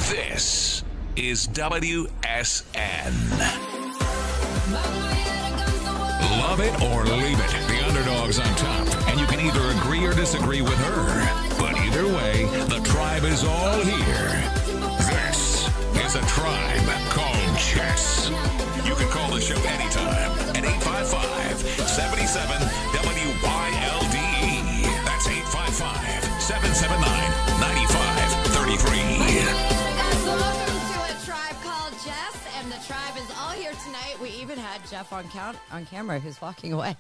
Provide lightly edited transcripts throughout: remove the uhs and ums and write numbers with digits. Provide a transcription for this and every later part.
This is WSN. Love it or leave it. The underdog's on top, and you can either agree or disagree with her. But either way, the tribe is all here. This is a tribe called Jess. You can call the show anytime at 855-77-WYLDE. That's 855-779-9533. Tonight, we even had Jeff on camera, who's walking away.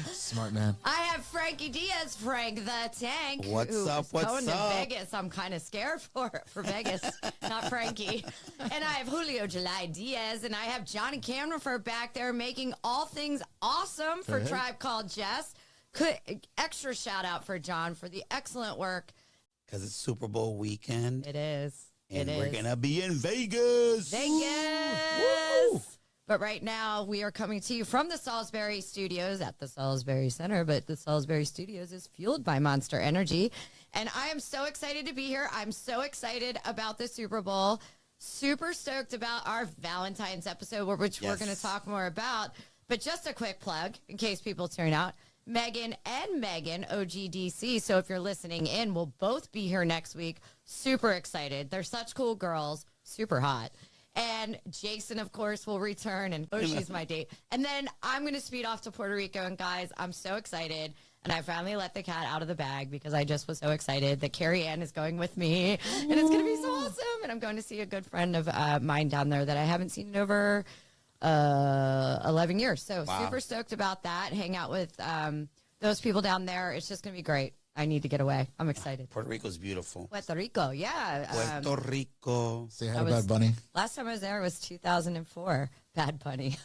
Smart man. I have Frankie Diaz, Frank the Tank. What's up? Going to Vegas. I'm kind of scared for Vegas, not Frankie. And I have Julio July Diaz, and I have Johnny Cameron back there making all things awesome for Tribe Called Jess. Extra shout out for John for the excellent work. Because it's Super Bowl weekend. It is. And we're going to be in Vegas. Woo! But right now, we are coming to you from the Salisbury Studios at the Salisbury Center. But the Salisbury Studios is fueled by Monster Energy. And I am so excited to be here. I'm so excited about the Super Bowl. Super stoked about our Valentine's episode, which we're going to talk more about. But just a quick plug, in case people tune out. Megan and Megan, OGDC. So if you're listening in, we'll both be here next week. Super excited. They're such cool girls. Super hot. And Jason, of course, will return. And she's my date. And then I'm going to speed off to Puerto Rico. And guys, I'm so excited. And I finally let the cat out of the bag because I just was so excited that Carrie Ann is going with me. And it's going to be so awesome. And I'm going to see a good friend of mine down there that I haven't seen in over 11 years. So super stoked about that. Hang out with those people down there. It's just going to be great. I need to get away. I'm excited. Puerto Rico's beautiful. Puerto Rico, yeah. Puerto Rico. Say hi to Bad Bunny. Last time I was there was 2004. Bad Bunny.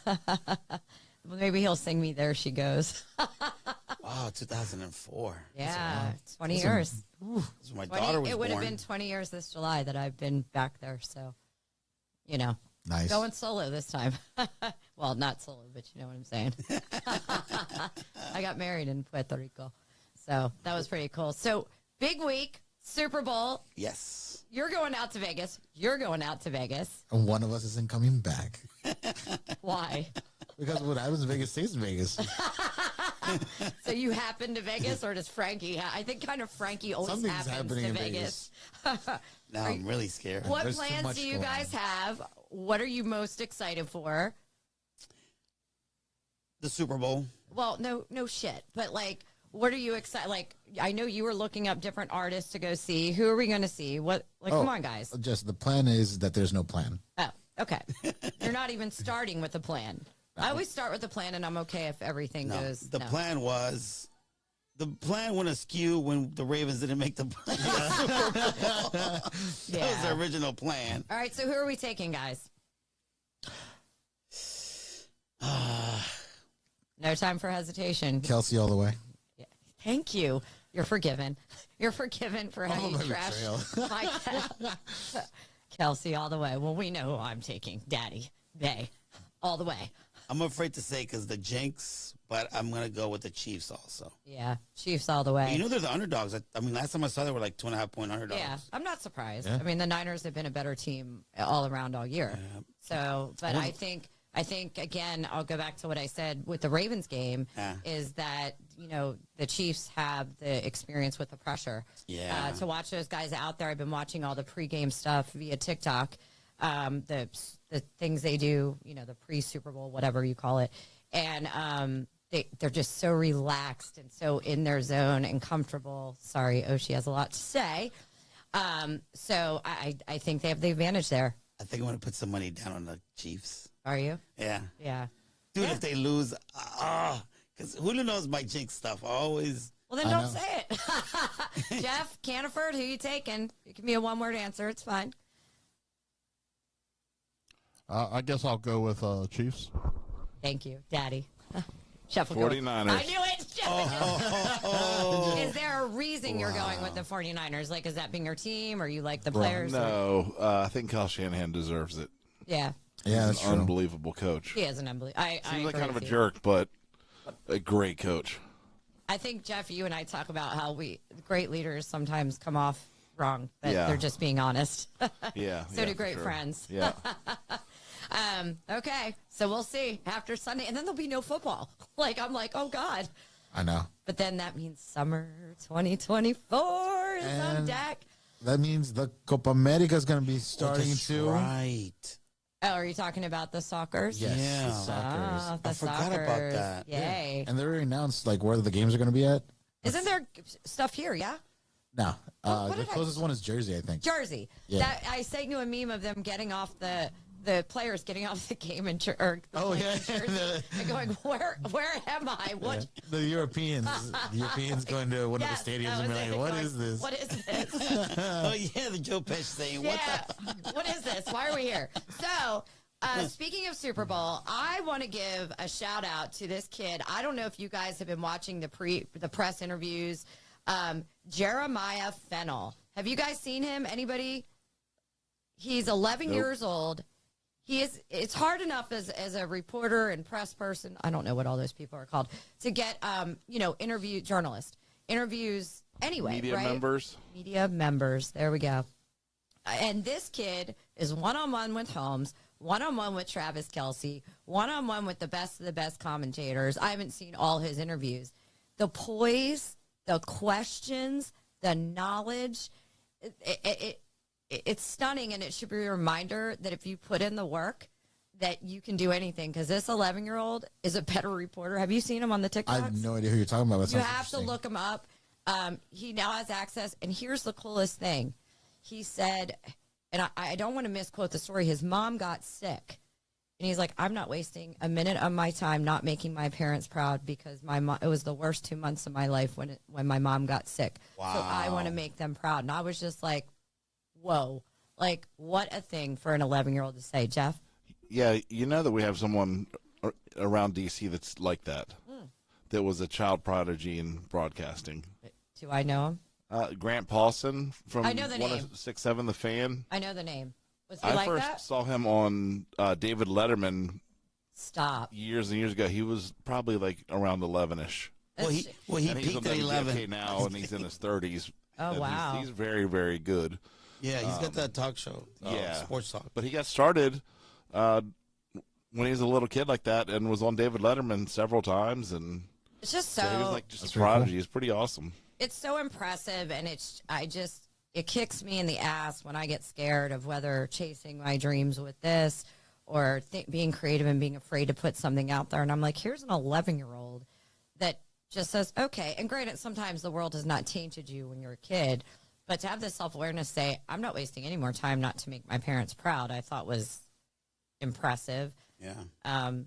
Maybe he'll sing me There She Goes. Wow, 2004. Yeah, 20 years. My daughter was It would born. have been 20 years this July that I've been back there. So, you know. Nice. Going solo this time. Well, not solo, but you know what I'm saying. I got married in Puerto Rico. So that was pretty cool. So big week, Super Bowl. Yes. You're going out to Vegas. You're going out to Vegas. And one of us isn't coming back. Why? Because what happens in Vegas stays in Vegas. So you happen to Vegas, or does Frankie? I think kind of Frankie always Something's happens happening to in Vegas. Now I'm really scared. What There's too plans much do you going guys on. have? What are you most excited for? The Super Bowl. Well, no shit. But like, what are you excited? Like, I know you were looking up different artists to go see. Who are we going to see? What? Like, come on, guys. Just the plan is that there's no plan. Oh, okay. You're not even starting with a plan. I always start with a plan, and I'm okay if everything goes. The plan went askew when the Ravens didn't make the play. That was the original plan. All right, so who are we taking, guys? No time for hesitation. Kelsey all the way. Yeah. Thank you. You're forgiven. You're forgiven for having my trashed my cat. Kelsey all the way. Well, we know who I'm taking. Daddy. Bay. All the way. I'm afraid to say because the Jinx, but I'm going to go with the Chiefs also. Yeah, Chiefs all the way. You know they're the underdogs. I mean, last time I saw they were like 2.5-point underdogs. Yeah, I'm not surprised. Yeah. I mean, the Niners have been a better team all around all year. Yeah. So, but I think again, I'll go back to what I said with the Ravens game is that, you know, the Chiefs have the experience with the pressure. Yeah. To watch those guys out there, I've been watching all the pregame stuff via TikTok. The things they do, you know, the pre-Super Bowl, whatever you call it. And they're just so relaxed and so in their zone and comfortable. Sorry, Oshie has a lot to say. So I think they have the advantage there. I think I'm going to put some money down on the Chiefs. Are you? Yeah. Yeah. Dude, if they lose, because Julio knows my Jinx stuff. Well, then don't say it. Jeff, Caniford, who you taking? It can be a one-word answer. It's fine. I guess I'll go with Chiefs. Thank you, Daddy. Jeff will 49ers. I knew it. Is there a reason you're going with the 49ers? Like, is that being your team or you like the players? No, I think Kyle Shanahan deserves it. Yeah. Yeah, that's He's an true. unbelievable coach. He is an unbelievable. Seems like agree kind of a with you. jerk, but a great coach. I think, Jeff, you and I talk about how great leaders sometimes come off wrong, but Yeah. they're just being honest. Yeah. So yeah, do for great sure. friends. Yeah. Okay, so we'll see after Sunday, and then there'll be no football. Like, I'm like, oh God. I know. But then that means summer 2024 is on And- deck. That means the Copa America is going to be starting That's too. right. Oh, are you talking about the Soccers? Yes, Yeah. the Soccers. Ah, the I forgot about Soccers. that. Yay. And they already announced like where the games are going to be at. Isn't there stuff here, yeah? No, what the did I- closest one is Jersey, I think. Jersey. Yeah. That I sent you a meme of them getting off the players getting off the game in or the Oh, plane yeah. in Jersey and going, where am I? What? The Europeans, going to one Yes, of the stadiums that and be was like, it. "What Going, is this?" What is this? Oh yeah, the Joe Pesci thing. What Yeah. What is this? Why are we here? So, speaking of Super Bowl, I want to give a shout out to this kid. I don't know if you guys have been watching the press interviews. Jeremiah Fennell. Have you guys seen him? Anybody? He's 11 years old. It's hard enough as a reporter and press person. I don't know what all those people are called to get, interviews anyway. Media right? members. Media members. There we go. And this kid is one-on-one with Holmes, one-on-one with Travis Kelce, one-on-one with the best of the best commentators. I haven't seen all his interviews. The poise, the questions, the knowledge, it's stunning, and it should be a reminder that if you put in the work, that you can do anything, because this 11-year-old is a better reporter. Have you seen him on the TikToks? I have no idea who you're talking about. But You have to look him up. He now has access, and here's the coolest thing. He said, and I don't want to misquote the story, his mom got sick. And he's like, I'm not wasting a minute of my time not making my parents proud, because it was the worst 2 months of my life when my mom got sick. Wow. So I want to make them proud. And I was just like, whoa, like what a thing for an 11-year-old to say, Jeff. Yeah, you know that we have someone around DC that's like that. That was a child prodigy in broadcasting. Do I know him? Grant Paulson from I know the name. 106.7 The Fan. I know the name. Was he I like first that? saw him on David Letterman Stop. years and years ago. He was probably like around 11ish. Well, he And he's on peaked at 11. WFK now, and he's in his 30s. Oh, And wow. He's very, very good. Yeah, he's got that talk show. Yeah. Sports talk. But he got started when he was a little kid like that, and was on David Letterman several times, and It's just so he was so like just a pretty cool. prodigy. It's pretty awesome. it's so impressive, and it kicks me in the ass when I get scared of whether chasing my dreams with this or being creative and being afraid to put something out there. And I'm like, here's an 11-year-old that just says, okay. And granted, sometimes the world has not tainted you when you're a kid, but to have this self-awareness, say, I'm not wasting any more time not to make my parents proud, I thought was impressive. Yeah. And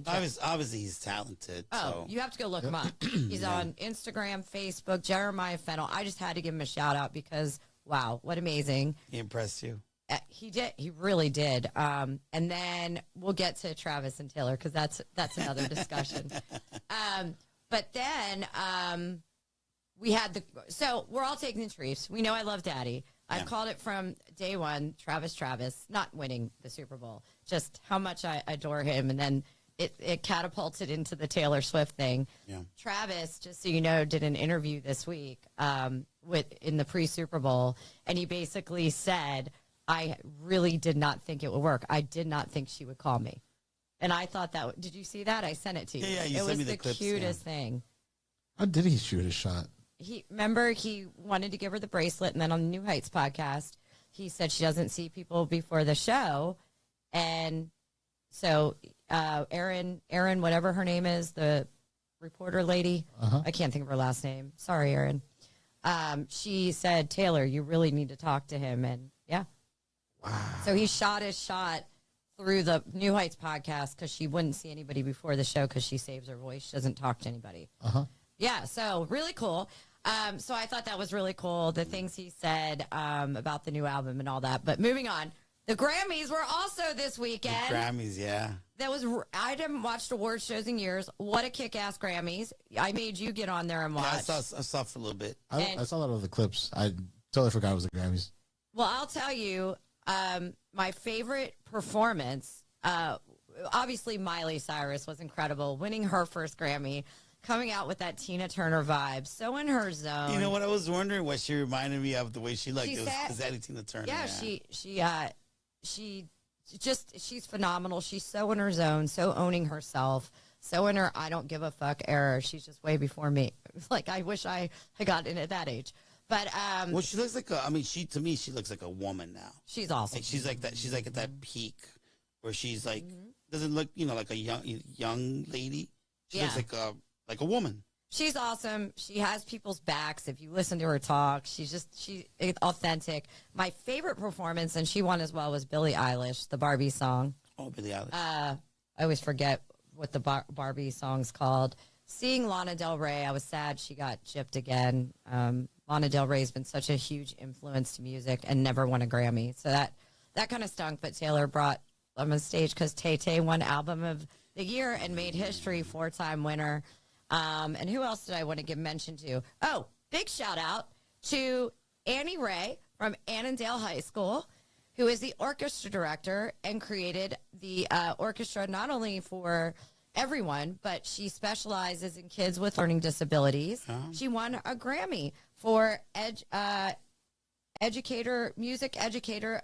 Obviously, he's talented. Oh, So. you have to go look him up. He's on Instagram, Facebook, Jeremiah Fennell. I just had to give him a shout out because, wow, what amazing. He impressed you. He did. He really did. And then we'll get to Travis and Taylor because that's another discussion. But then we had so we're all taking the Chiefs. We know I love Daddy. I've called it from day one, Travis, not winning the Super Bowl, just how much I adore him. And then it catapulted into the Taylor Swift thing. Yeah. Travis, just so you know, did an interview this week in the pre-Super Bowl, and he basically said, I really did not think it would work. I did not think she would call me. And I thought did you see that? I sent it to you. Yeah, you it sent was me the the clips, cutest thing. How did he shoot a shot? He wanted to give her the bracelet, and then on the New Heights podcast, he said she doesn't see people before the show. And so Erin, whatever her name is, the reporter lady, I can't think of her last name. Sorry, Erin. She said, Taylor, you really need to talk to him. And yeah. Wow. So he shot his shot through the New Heights podcast because she wouldn't see anybody before the show because she saves her voice. She doesn't talk to anybody. Yeah, so really cool. So I thought that was really cool, the things he said about the new album and all that. But moving on, the Grammys were also this weekend. Grammys, yeah. I haven't watched award shows in years. What a kick-ass Grammys. I made you get on there and watch. Yeah, I saw for a little bit. I saw a lot of the clips. I totally forgot it was the Grammys. Well, I'll tell you, my favorite performance, obviously Miley Cyrus was incredible, winning her first Grammy. coming out with that Tina Turner vibe, so in her zone. You know what? I was wondering what she reminded me of, the way she looked. She It said- was exactly Tina Turner. Yeah, she's phenomenal. She's so in her zone, so owning herself, so in her I don't give a fuck era. She's just way before me. Like, I wish I had gotten at that age. But Well, she looks like to me, she looks like a woman now. she's awesome. Like, she's like that. She's like at that peak where she's like, doesn't look, like a young lady. She looks like a woman. She's awesome. She has people's backs. If you listen to her talk, she's authentic. My favorite performance, and she won as well, was Billie Eilish, the Barbie song. Oh, Billie Eilish. I always forget what the Barbie song's called. Seeing Lana Del Rey, I was sad she got gypped again. Lana Del Rey's been such a huge influence to music and never won a Grammy. So that kind of stunk, but Taylor brought them on stage because Tay-Tay won Album of the Year and made history, 4-time winner. And who else did I want to give mention to? Oh, big shout out to Annie Ray from Annandale High School, who is the orchestra director and created the orchestra not only for everyone, but she specializes in kids with learning disabilities. She won a Grammy for music educator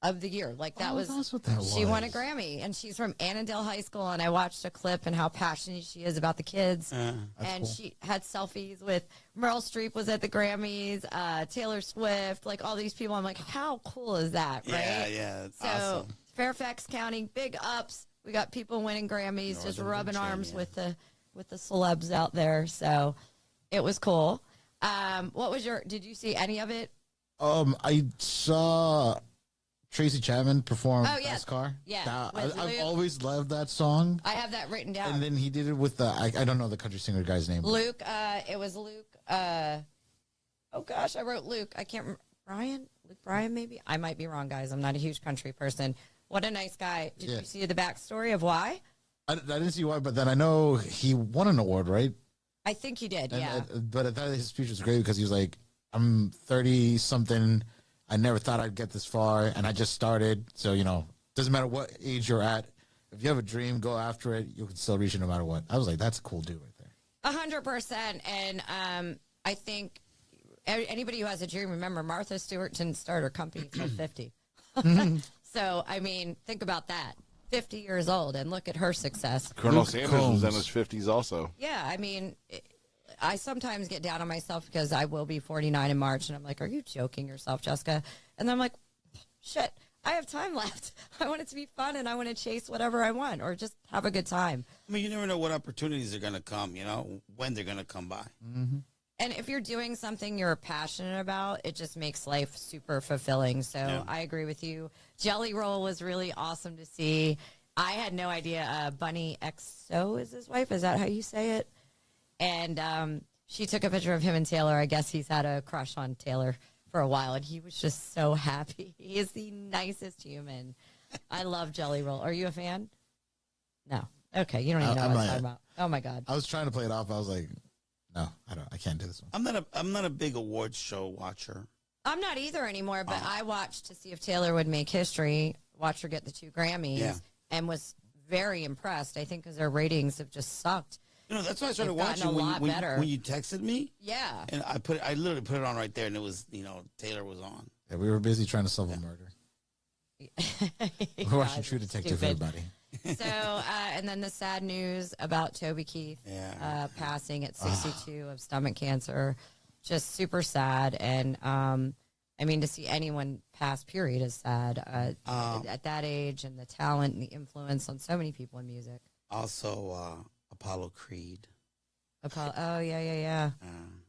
of the year. Like, that was, that's what that she won a was. Grammy, and she's from Annandale High School, and I watched a clip and how passionate she is about the kids. And cool. she had selfies with Meryl Streep was at the Grammys, Taylor Swift, like all these people. I'm like, how cool is that, right? Yeah, it's So awesome. Fairfax County, big ups. We got people winning Grammys, just rubbing arms with the celebs out there. So it was cool. What was did you see any of it? I saw Tracy Chapman perform Oh, yeah. Fast Car. Yeah, I've with Luke. always loved that song. I have that written down. And then he did it with I don't know the country singer guy's name. Luke, it was Luke. Oh gosh, I wrote Luke. I can't remember. Luke Bryan, maybe? I might be wrong, guys. I'm not a huge country person. What a nice guy. Did you see the backstory of why? I didn't see why, but then I know he won an award, right? I think he did, And, yeah. but I thought his speech was great because he was like, I'm 30 something. I never thought I'd get this far, and I just started. So, doesn't matter what age you're at. If you have a dream, go after it. You can still reach it no matter what. I was like, that's a cool dude right there. 100%. And I think anybody who has a dream, remember, Martha Stewart didn't start her company until 50. So, I mean, think about that. 50 years old, and look at her success. Colonel Luke Sanders was in Combs. his 50s also. Yeah, I mean, I sometimes get down on myself because I will be 49 in March, and I'm like, are you joking yourself, Jessica? And then I'm like, shit, I have time left. I want it to be fun, and I want to chase whatever I want or just have a good time. I mean, you never know what opportunities are going to come, when they're going to come by. And if you're doing something you're passionate about, it just makes life super fulfilling. So I agree with you. Jelly Roll was really awesome to see. I had no idea. Bunny XO is his wife. Is that how you say it? And she took a picture of him and Taylor. I guess he's had a crush on Taylor for a while, and he was just so happy. He is the nicest human. I love Jelly Roll. Are you a fan? No. Okay, you don't even know what I'm talking about. Oh my God. I was trying to play it off. I was like, no, I can't do this one. I'm not a big awards show watcher. I'm not either anymore, but I watched to see if Taylor would make history, watch her get the 2 Grammys, and was very impressed. I think because her ratings have just sucked. That's why I started They've gotten watching a lot better. when you texted me. Yeah. And I literally put it on right there, and it was, Taylor was on. Yeah, we were busy trying to solve a murder. We're watching True Detective, Stupid. everybody. So, and then the sad news about Toby Keith passing at 62 of stomach cancer. Just super sad. And, I mean, to see anyone pass, period, is sad at that age, and the talent and the influence on so many people in music. Also, Apollo Creed. Oh, yeah.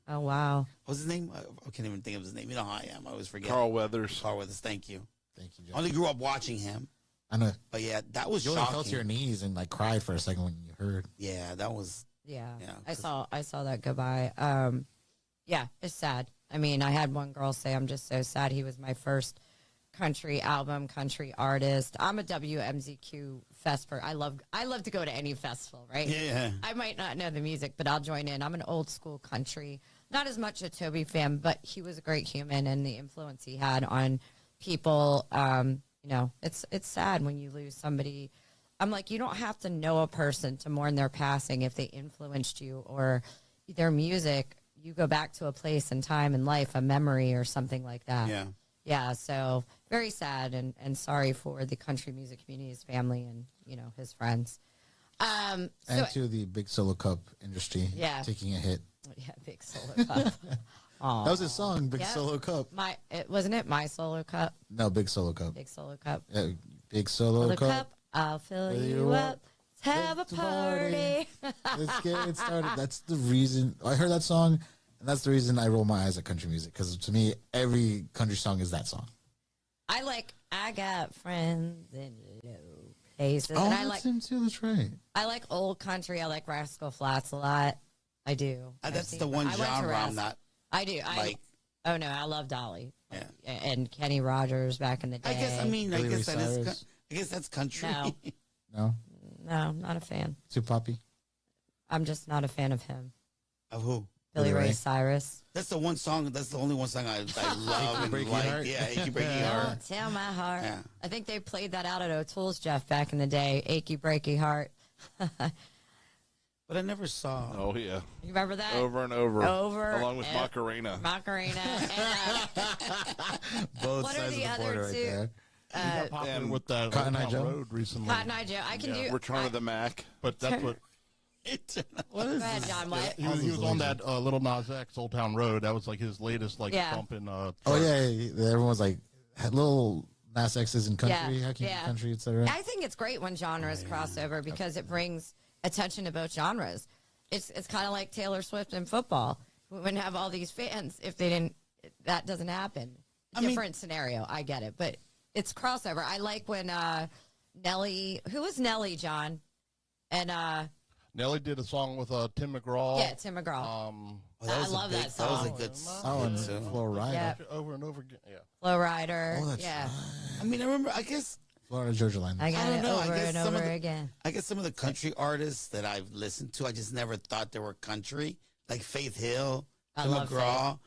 Oh, wow. What's his name? I can't even think of his name. You know how I am. I always forget. Carl Weathers. Carl Weathers. Thank you. Thank you, I only grew up watching him. I know. But yeah, that was You only shocking. fell to your knees and cried for a second when you heard. Yeah, that was. Yeah. Yeah, I saw that go by. Yeah, it's sad. I mean, I had one girl say, I'm just so sad. He was my first country album, country artist. I'm a WMZQ festival. I love to go to any festival, right? Yeah. I might not know the music, but I'll join in. I'm an old school country. Not as much a Toby fan, but he was a great human, and the influence he had on people. It's sad when you lose somebody I'm like, you don't have to know a person to mourn their passing if they influenced you or their music. You go back to a place and time in life, a memory or something like that. Yeah. Yeah, so very sad and sorry for the country music community, his family, and, his friends. And to the Big Solo Cup industry, taking a hit. Yeah, Big Solo Cup. That was his song, Big Solo Cup. Wasn't it My Solo Cup? No, Big Solo Cup. Big Solo Cup. Big Solo Cup. I'll fill you up. Let's have a party. Let's get it started. That's the reason I heard that song, and that's the reason I roll my eyes at country music, because to me, every country song is that song. I got friends in low places. Oh, and that's him too. That's right. I like old country. I like Rascal Flatts a lot. I do. That's the one genre I'm not. I do. Oh no, I love Dolly. Yeah. And Kenny Rogers back in the day. I guess. I Billy Ray guess that is. Cyrus. I guess that's country. No. No, No, not a fan. too poppy. I'm just not a fan of him. Of who? Billy Ray Ray. Cyrus. That's the one song. That's the only one song I love and Breaky like. Heart? Yeah, Achy Breaky Heart. Don't tell my heart. Yeah. I think they played that out at O'Toole's, Jeff, back in the day. Achy Breaky Heart. But I never saw. Oh yeah, You remember that? over and over, Over along with and- Macarena. Macarena. And, Both What are sides the of the other border right two? there. He got popular with that Cotton Eye Old Joe? Town Road recently. Cotton Eye Joe. I can do. Return of the Mac. But that's what What is Go ahead, this? John. What? he was on that Little Nas X Old Town Road. That was like his latest Yeah. bump in. Oh yeah, everyone's like little Nas X's in country, Yeah, hacking yeah. country, etc. I think it's great when genres cross over because it brings attention to both genres. It's kind of like Taylor Swift and football. We wouldn't have all these fans if they didn't. That doesn't happen. Different scenario. I get it, but it's crossover. I like when Nelly. Who was Nelly, John? And Nelly did a song with Tim McGraw. yeah, Tim McGraw. I love that That was song. a good Oh, song. and too. Flo Rida. Yeah. Over and over again. Yeah. Flow Rider. Oh, that's yeah. I mean, I remember. I guess Florida Georgia Line. I got don't it know. I over guess and some of over the- again. some of the country artists that I've listened to, I just never thought they were country, like Faith Hill, I Tim love McGraw.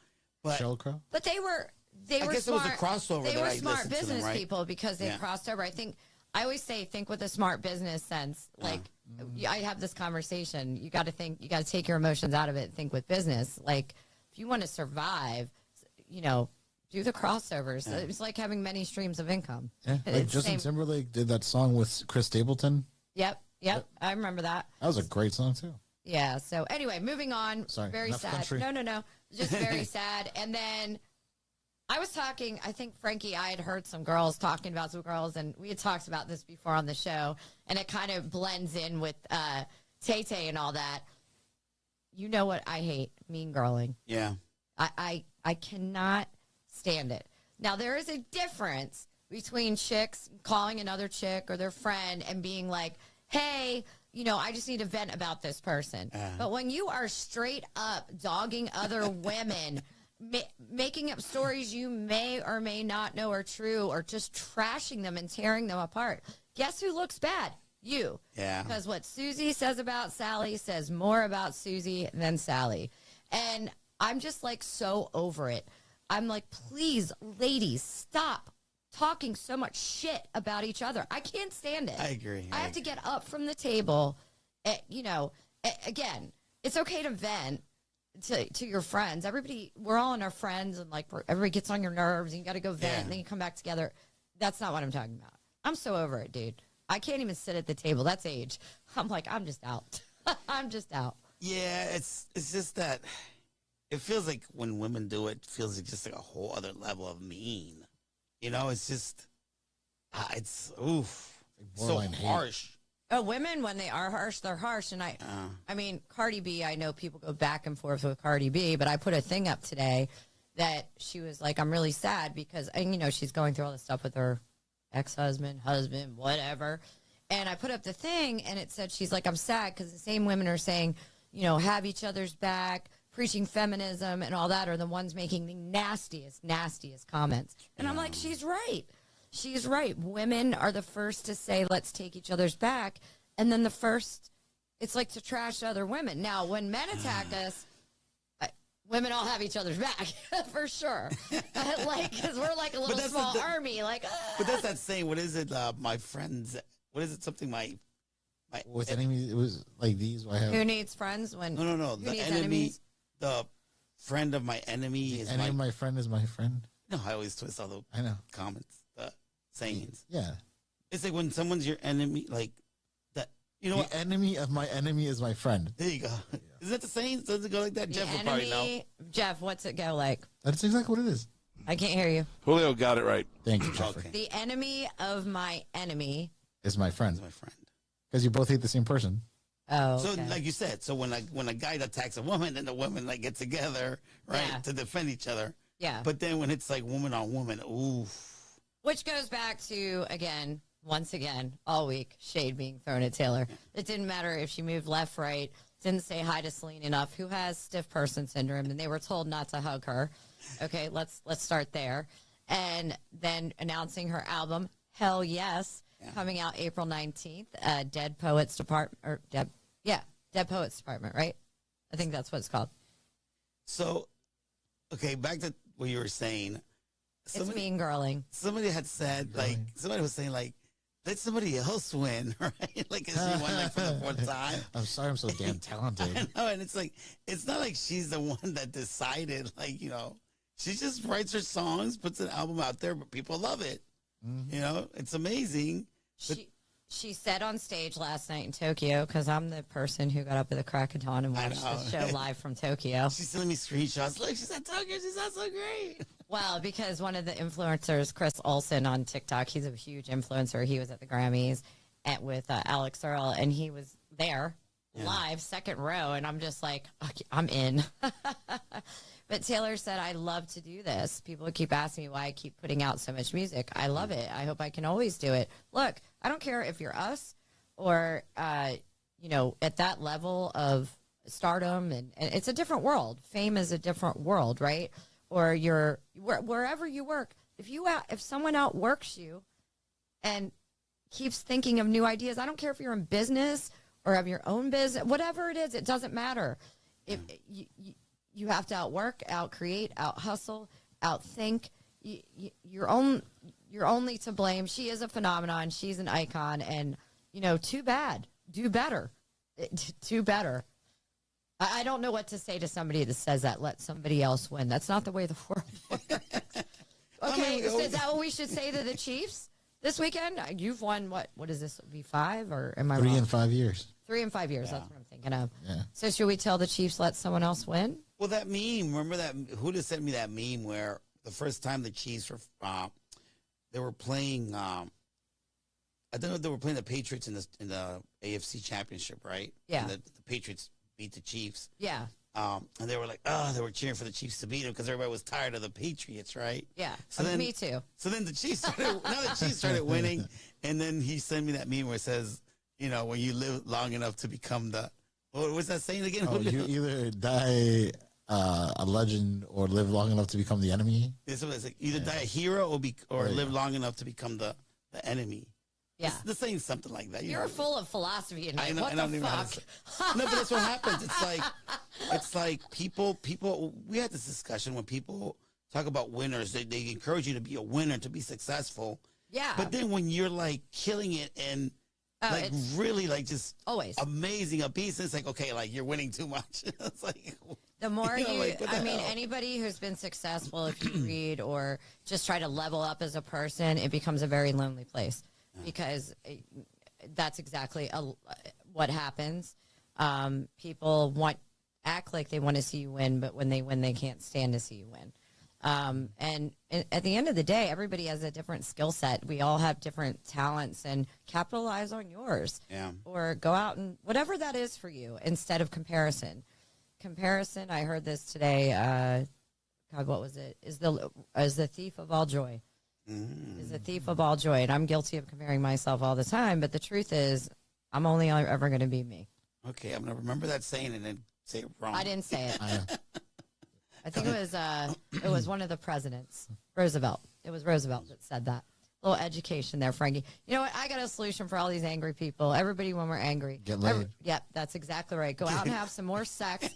But Sheryl Crow. But they were I guess it was a crossover They that were I smart listened to them, business right? people because they Yeah. crossed over. I always say think with a smart business sense. Like I have this conversation. You got to think. You got to take your emotions out of it and think with business. Like if you want to survive, do the crossovers. It's like having many streams of income. Yeah, like It's Justin same- Timberlake did that song with Chris Stapleton. Yep. I remember that. That was a great song too. Yeah. So anyway, moving on. Sorry, Very enough sad. country. No. Just very sad. And then I was talking. I think Frankie, I had heard some girls talking about some girls, and we had talked about this before on the show, and it kind of blends in with Tay Tay and all that. You know what I hate? Mean girling. yeah, I cannot stand it. Now there is a difference between chicks calling another chick or their friend and being like, hey, I just need to vent about this person. But when you are straight up dogging other women, making up stories you may or may not know are true, or just trashing them and tearing them apart, guess who looks bad? You. Yeah. Because what Susie says about Sally says more about Susie than Sally. And I'm just like so over it. I'm like, please, ladies, stop talking so much shit about each other. I can't stand it. I agree. I have to get up from the table. Again, it's okay to vent to your friends. We're all in our friends, and like everybody gets on your nerves, and you got to go vent, and then you come back together. That's not what I'm talking about. I'm so over it, dude. I can't even sit at the table. That's age. I'm like, I'm just out. I'm just out. Yeah, it's just that it feels like when women do it, it feels like just like a whole other level of mean. It's just it's so borderline hate. harsh. Oh, women, when they are harsh, they're harsh. And I mean, Cardi B, I know people go back and forth with Cardi B, but I put a thing up today that she was like, I'm really sad because, and she's going through all this stuff with her ex-husband, husband, whatever. And I put up the thing and it said, she's like, I'm sad because the same women are saying, have each other's back, preaching feminism and all that are the ones making the nastiest comments. And I'm like, she's right. She's right. Women are the first to say, let's take each other's back. And then it's like to trash other women. Now, when men attack us, women all have each other's back, for sure. Because we're like a little that's small the- army. Like, But that's that saying. What is it? My friends what is it? Something my With enemies, it was like these. I have Who needs friends when? no. Who The needs enemy, enemies? the friend of my enemy is enemy my. of my friend is my friend. No, I always twist all the I know. comments, the sayings. Yeah. It's like when someone's your enemy, like that. You know The what? enemy of my enemy is my friend. There you go. Isn't that the saying? Does it go like that? The Jeff would probably know. enemy, Jeff, what's it go like? That's exactly what it is. I can't hear you. Julio got it right. Thank you, Jeffrey. Okay. The enemy of my enemy. Is my friend. He's my friend. Because you both hate the same person. Oh, So, okay. like you said, so when a guy attacks a woman, then the women like get together, right, Yeah. to defend each other. Yeah. But then when it's like woman on woman, ooh. Which goes back to, again, once again, all week, shade being thrown at Taylor. It didn't matter if she moved left, right, didn't say hi to Celine enough, who has stiff person syndrome, and they were told not to hug her. Okay, let's start there. And then announcing her album, Hell Yes, coming out April 19th, Dead Poets Department, Dead Poets Department, right? I think that's what it's called. So, okay, back to what you were saying. It's mean girling. Somebody had said, like, somebody was saying, like, let somebody else win, right? Like, 'cause she won, like, for the fourth time. I'm sorry I'm so damn talented. I know, and it's like, it's not like she's the one that decided, like, you know, she just writes her songs, puts an album out there, but people love it. You know, it's amazing. She said on stage last night in Tokyo, because I'm the person who got up at the crack of dawn and watched the show live from Tokyo. She's sending me screenshots. Look, she's at Tokyo. She sounds so great. Well, because one of the influencers, Chris Olsen on TikTok, he's a huge influencer. He was at the Grammys with Alex Earl, and he was there live, second row, and I'm just like, okay, I'm in. But Taylor said, I love to do this. People keep asking me why I keep putting out so much music. I love it. I hope I can always do it. Look, I don't care if you're us or, you know, at that level of stardom, and it's a different world. Fame is a different world, right? Or you're wherever you work. If someone outworks you and keeps thinking of new ideas, I don't care if you're in business or have your own business, whatever it is, it doesn't matter. If you have to outwork, outcreate, out-hustle, outthink. You're only to blame. She is a phenomenon. She's an icon. And, you know, too bad. Do better. Do better. I don't know what to say to somebody that says that. Let somebody else win. That's not the way the world works. Okay, so is that what we should say to the Chiefs this weekend? You've won, what is this, be 5? Or am I 3 wrong? and 5 years. 3 and 5 years. That's what I'm thinking of. Yeah. So should we tell the Chiefs let someone else win? Well, that meme, remember that? Who just sent me that meme where the first time the Chiefs were, they were playing, I don't know if they were playing the Patriots in the AFC Championship, right? Yeah. And the Patriots beat the Chiefs. Yeah. And they were like, they were cheering for the Chiefs to beat them because everybody was tired of the Patriots, right? Yeah. So then- me too. So then the Chiefs started winning, and then he sent me that meme where it says, you know, when you live long enough to become the, what was that saying again? Oh, you either die a legend or live long enough to become the enemy. It's like either die a hero or live long enough to become the enemy. Yeah. They're saying something like that. You're know? full of philosophy and I know, what I don't the even know how fuck? to say- No, but that's what happens. It's like people. We had this discussion when people talk about winners. They encourage you to be a winner, to be successful. Yeah. But then when you're like killing it and like it's really like just always. amazing a piece, it's like, okay, like you're winning too much. It's like The more you know, you, like, what the hell? anybody who's been successful, if you read or just try to level up as a person, it becomes a very lonely place because that's exactly what happens. People act like they want to see you win, but when they win, they can't stand to see you win. And at the end of the day, everybody has a different skill set. We all have different talents, and capitalize on yours. Yeah. Or go out and whatever that is for you instead of comparison. Comparison, I heard this today. God, what was it? Is the thief of all joy. Is the thief of all joy. And I'm guilty of comparing myself all the time. But the truth is, I'm only ever going to be me. Okay, I'm gonna remember that saying and then say it wrong. I didn't say it. I think it was one of the presidents, Roosevelt. It was Roosevelt that said that. A little education there, Frankie. You know what? I got a solution for all these angry people. Everybody, when we're angry, Get laid. Yep, that's exactly right. Go out and have some more sex,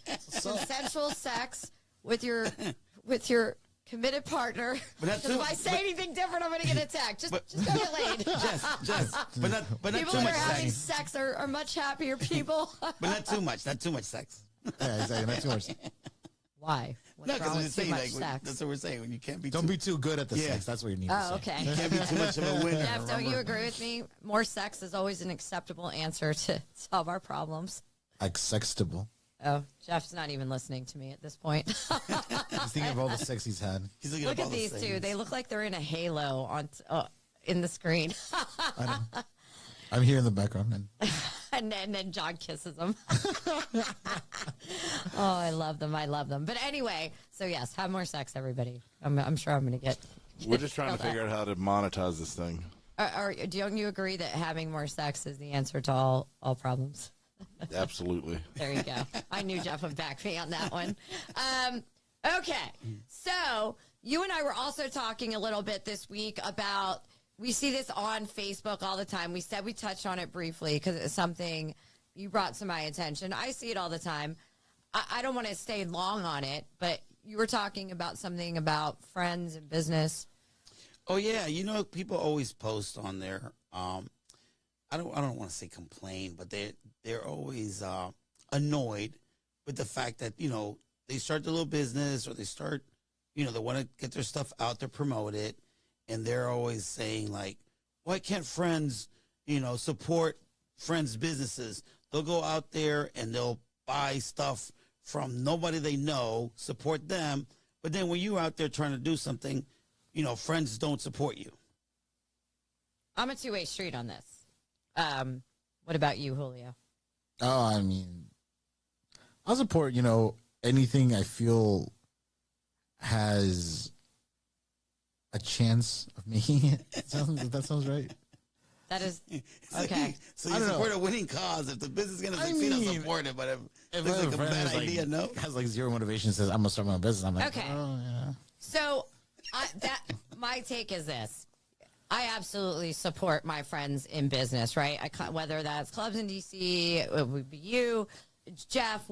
consensual sex with your committed partner. But not Because too- if I say but- anything different, I'm going to get attacked. Just go get laid. Just, but not People too that much are having sex. sex are much happier people. But not too much sex. Yeah, exactly. Not too much. Why? What's No, because wrong we're with too saying much like sex? that's what we're saying. When you can't be Don't be too good at the Yeah. sex. That's what you need to Oh, say. okay. can't be too much of a winner. Jeff, don't you agree with me? More sex is always an acceptable answer to solve our problems. Acceptable. Oh, Jeff's not even listening to me at this point. He's thinking of all the sex he's had. He's looking Look up at all the these two. things. They look like they're in a halo on in the screen. I'm here in the background. And And then John kisses them. Oh, I love them. I love them. But anyway, so yes, have more sex, everybody. I'm sure I'm going to get. We're just trying to figure out how to monetize this thing. Don't you agree that having more sex is the answer to all problems? Absolutely. There you go. I knew Jeff would back me on that one. Okay, so you and I were also talking a little bit this week about, we see this on Facebook all the time. We said we touched on it briefly because it's something you brought to my attention. I see it all the time. I don't want to stay long on it, but you were talking about something about friends and business. Oh yeah, people always post on there. I don't want to say complain, but they're always annoyed with the fact that they start their little business or they start they want to get their stuff out there, promote it, and they're always saying like, why can't friends support friends' businesses? They'll go out there and they'll buy stuff from nobody they know, support them, but then when you're out there trying to do something, friends don't support you. I'm a two-way street on this. What about you, Julio? oh, I mean, I'll support, anything I feel has a chance of making it. That sounds right. That is okay. So you I don't support know. a winning cause. If the business is going to I succeed, I'll mean, support it. But if If it's I have like a a friend bad who's, idea, no. has like zero motivation, says I'm gonna start my own business, I'm like, Okay. oh yeah. So, my take is this: I absolutely support my friends in business, right? Whether that's clubs in DC, it would be you, Jeff,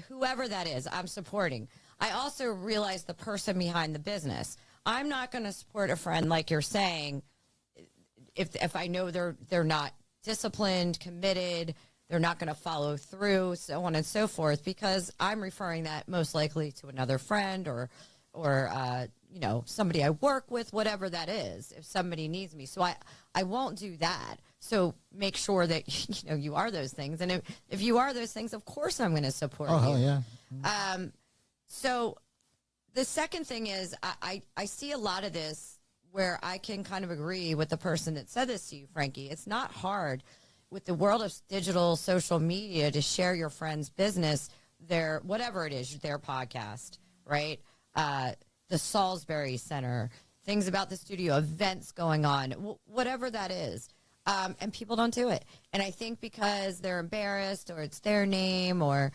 whoever that is, I'm supporting. I also realize the person behind the business. I'm not going to support a friend like you're saying if I know they're not disciplined, committed, they're not going to follow through, so on and so forth, because I'm referring that most likely to another friend or somebody I work with, whatever that is, if somebody needs me. So I won't do that. So make sure that you are those things. And if you are those things, of course I'm going to support Oh you. hell yeah. So the second thing is I see a lot of this where I can kind of agree with the person that said this to you, Frankie. It's not hard with the world of digital social media to share your friend's business, their whatever it is, their podcast, right? The Salisbury Center, things about the studio, events going on, whatever that is. And people don't do it. And I think because they're embarrassed or it's their name or,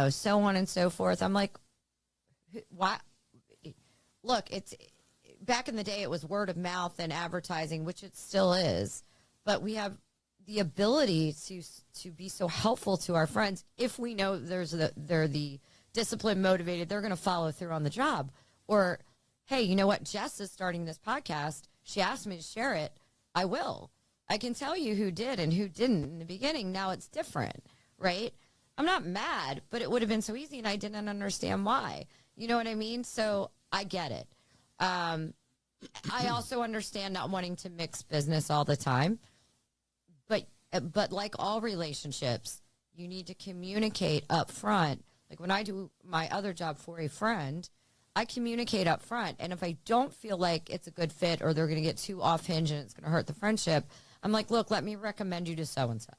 so on and so forth. I'm like, why? Look, it's back in the day, it was word of mouth and advertising, which it still is. But we have the ability to be so helpful to our friends if we know they're the disciplined, motivated, they're going to follow through on the job. Or, hey, you know what? Jess is starting this podcast. She asked me to share it. I will. I can tell you who did and who didn't in the beginning. Now it's different, right? I'm not mad, but it would have been so easy and I didn't understand why. You know what I mean? So I get it. I also understand not wanting to mix business all the time. But like all relationships, you need to communicate up front. Like when I do my other job for a friend, I communicate up front. And if I don't feel like it's a good fit or they're going to get too off hinge and it's going to hurt the friendship, I'm like, look, let me recommend you to so-and-so.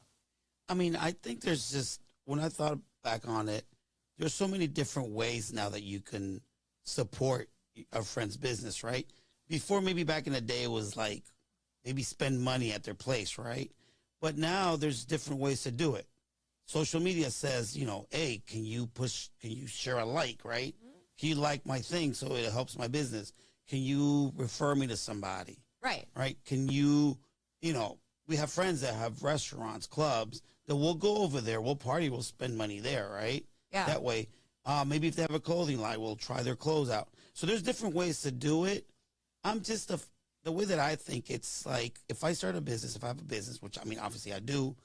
I mean, I think there's just, when I thought back on it, there's so many different ways now that you can support a friend's business, right? Before, maybe back in the day, it was like maybe spend money at their place, right? But now there's different ways to do it. Social media says, hey, can you share a like, right? Mm-hmm. Can you like my thing so it helps my business? Can you refer me to somebody? Right. Right? Can you, we have friends that have restaurants, clubs, that we'll go over there, we'll party, we'll spend money there, right? Yeah. That way, maybe if they have a clothing line, we'll try their clothes out. So there's different ways to do it. I'm just the way that I think, it's like, if I start a business, if I have a business, which I mean, obviously I do,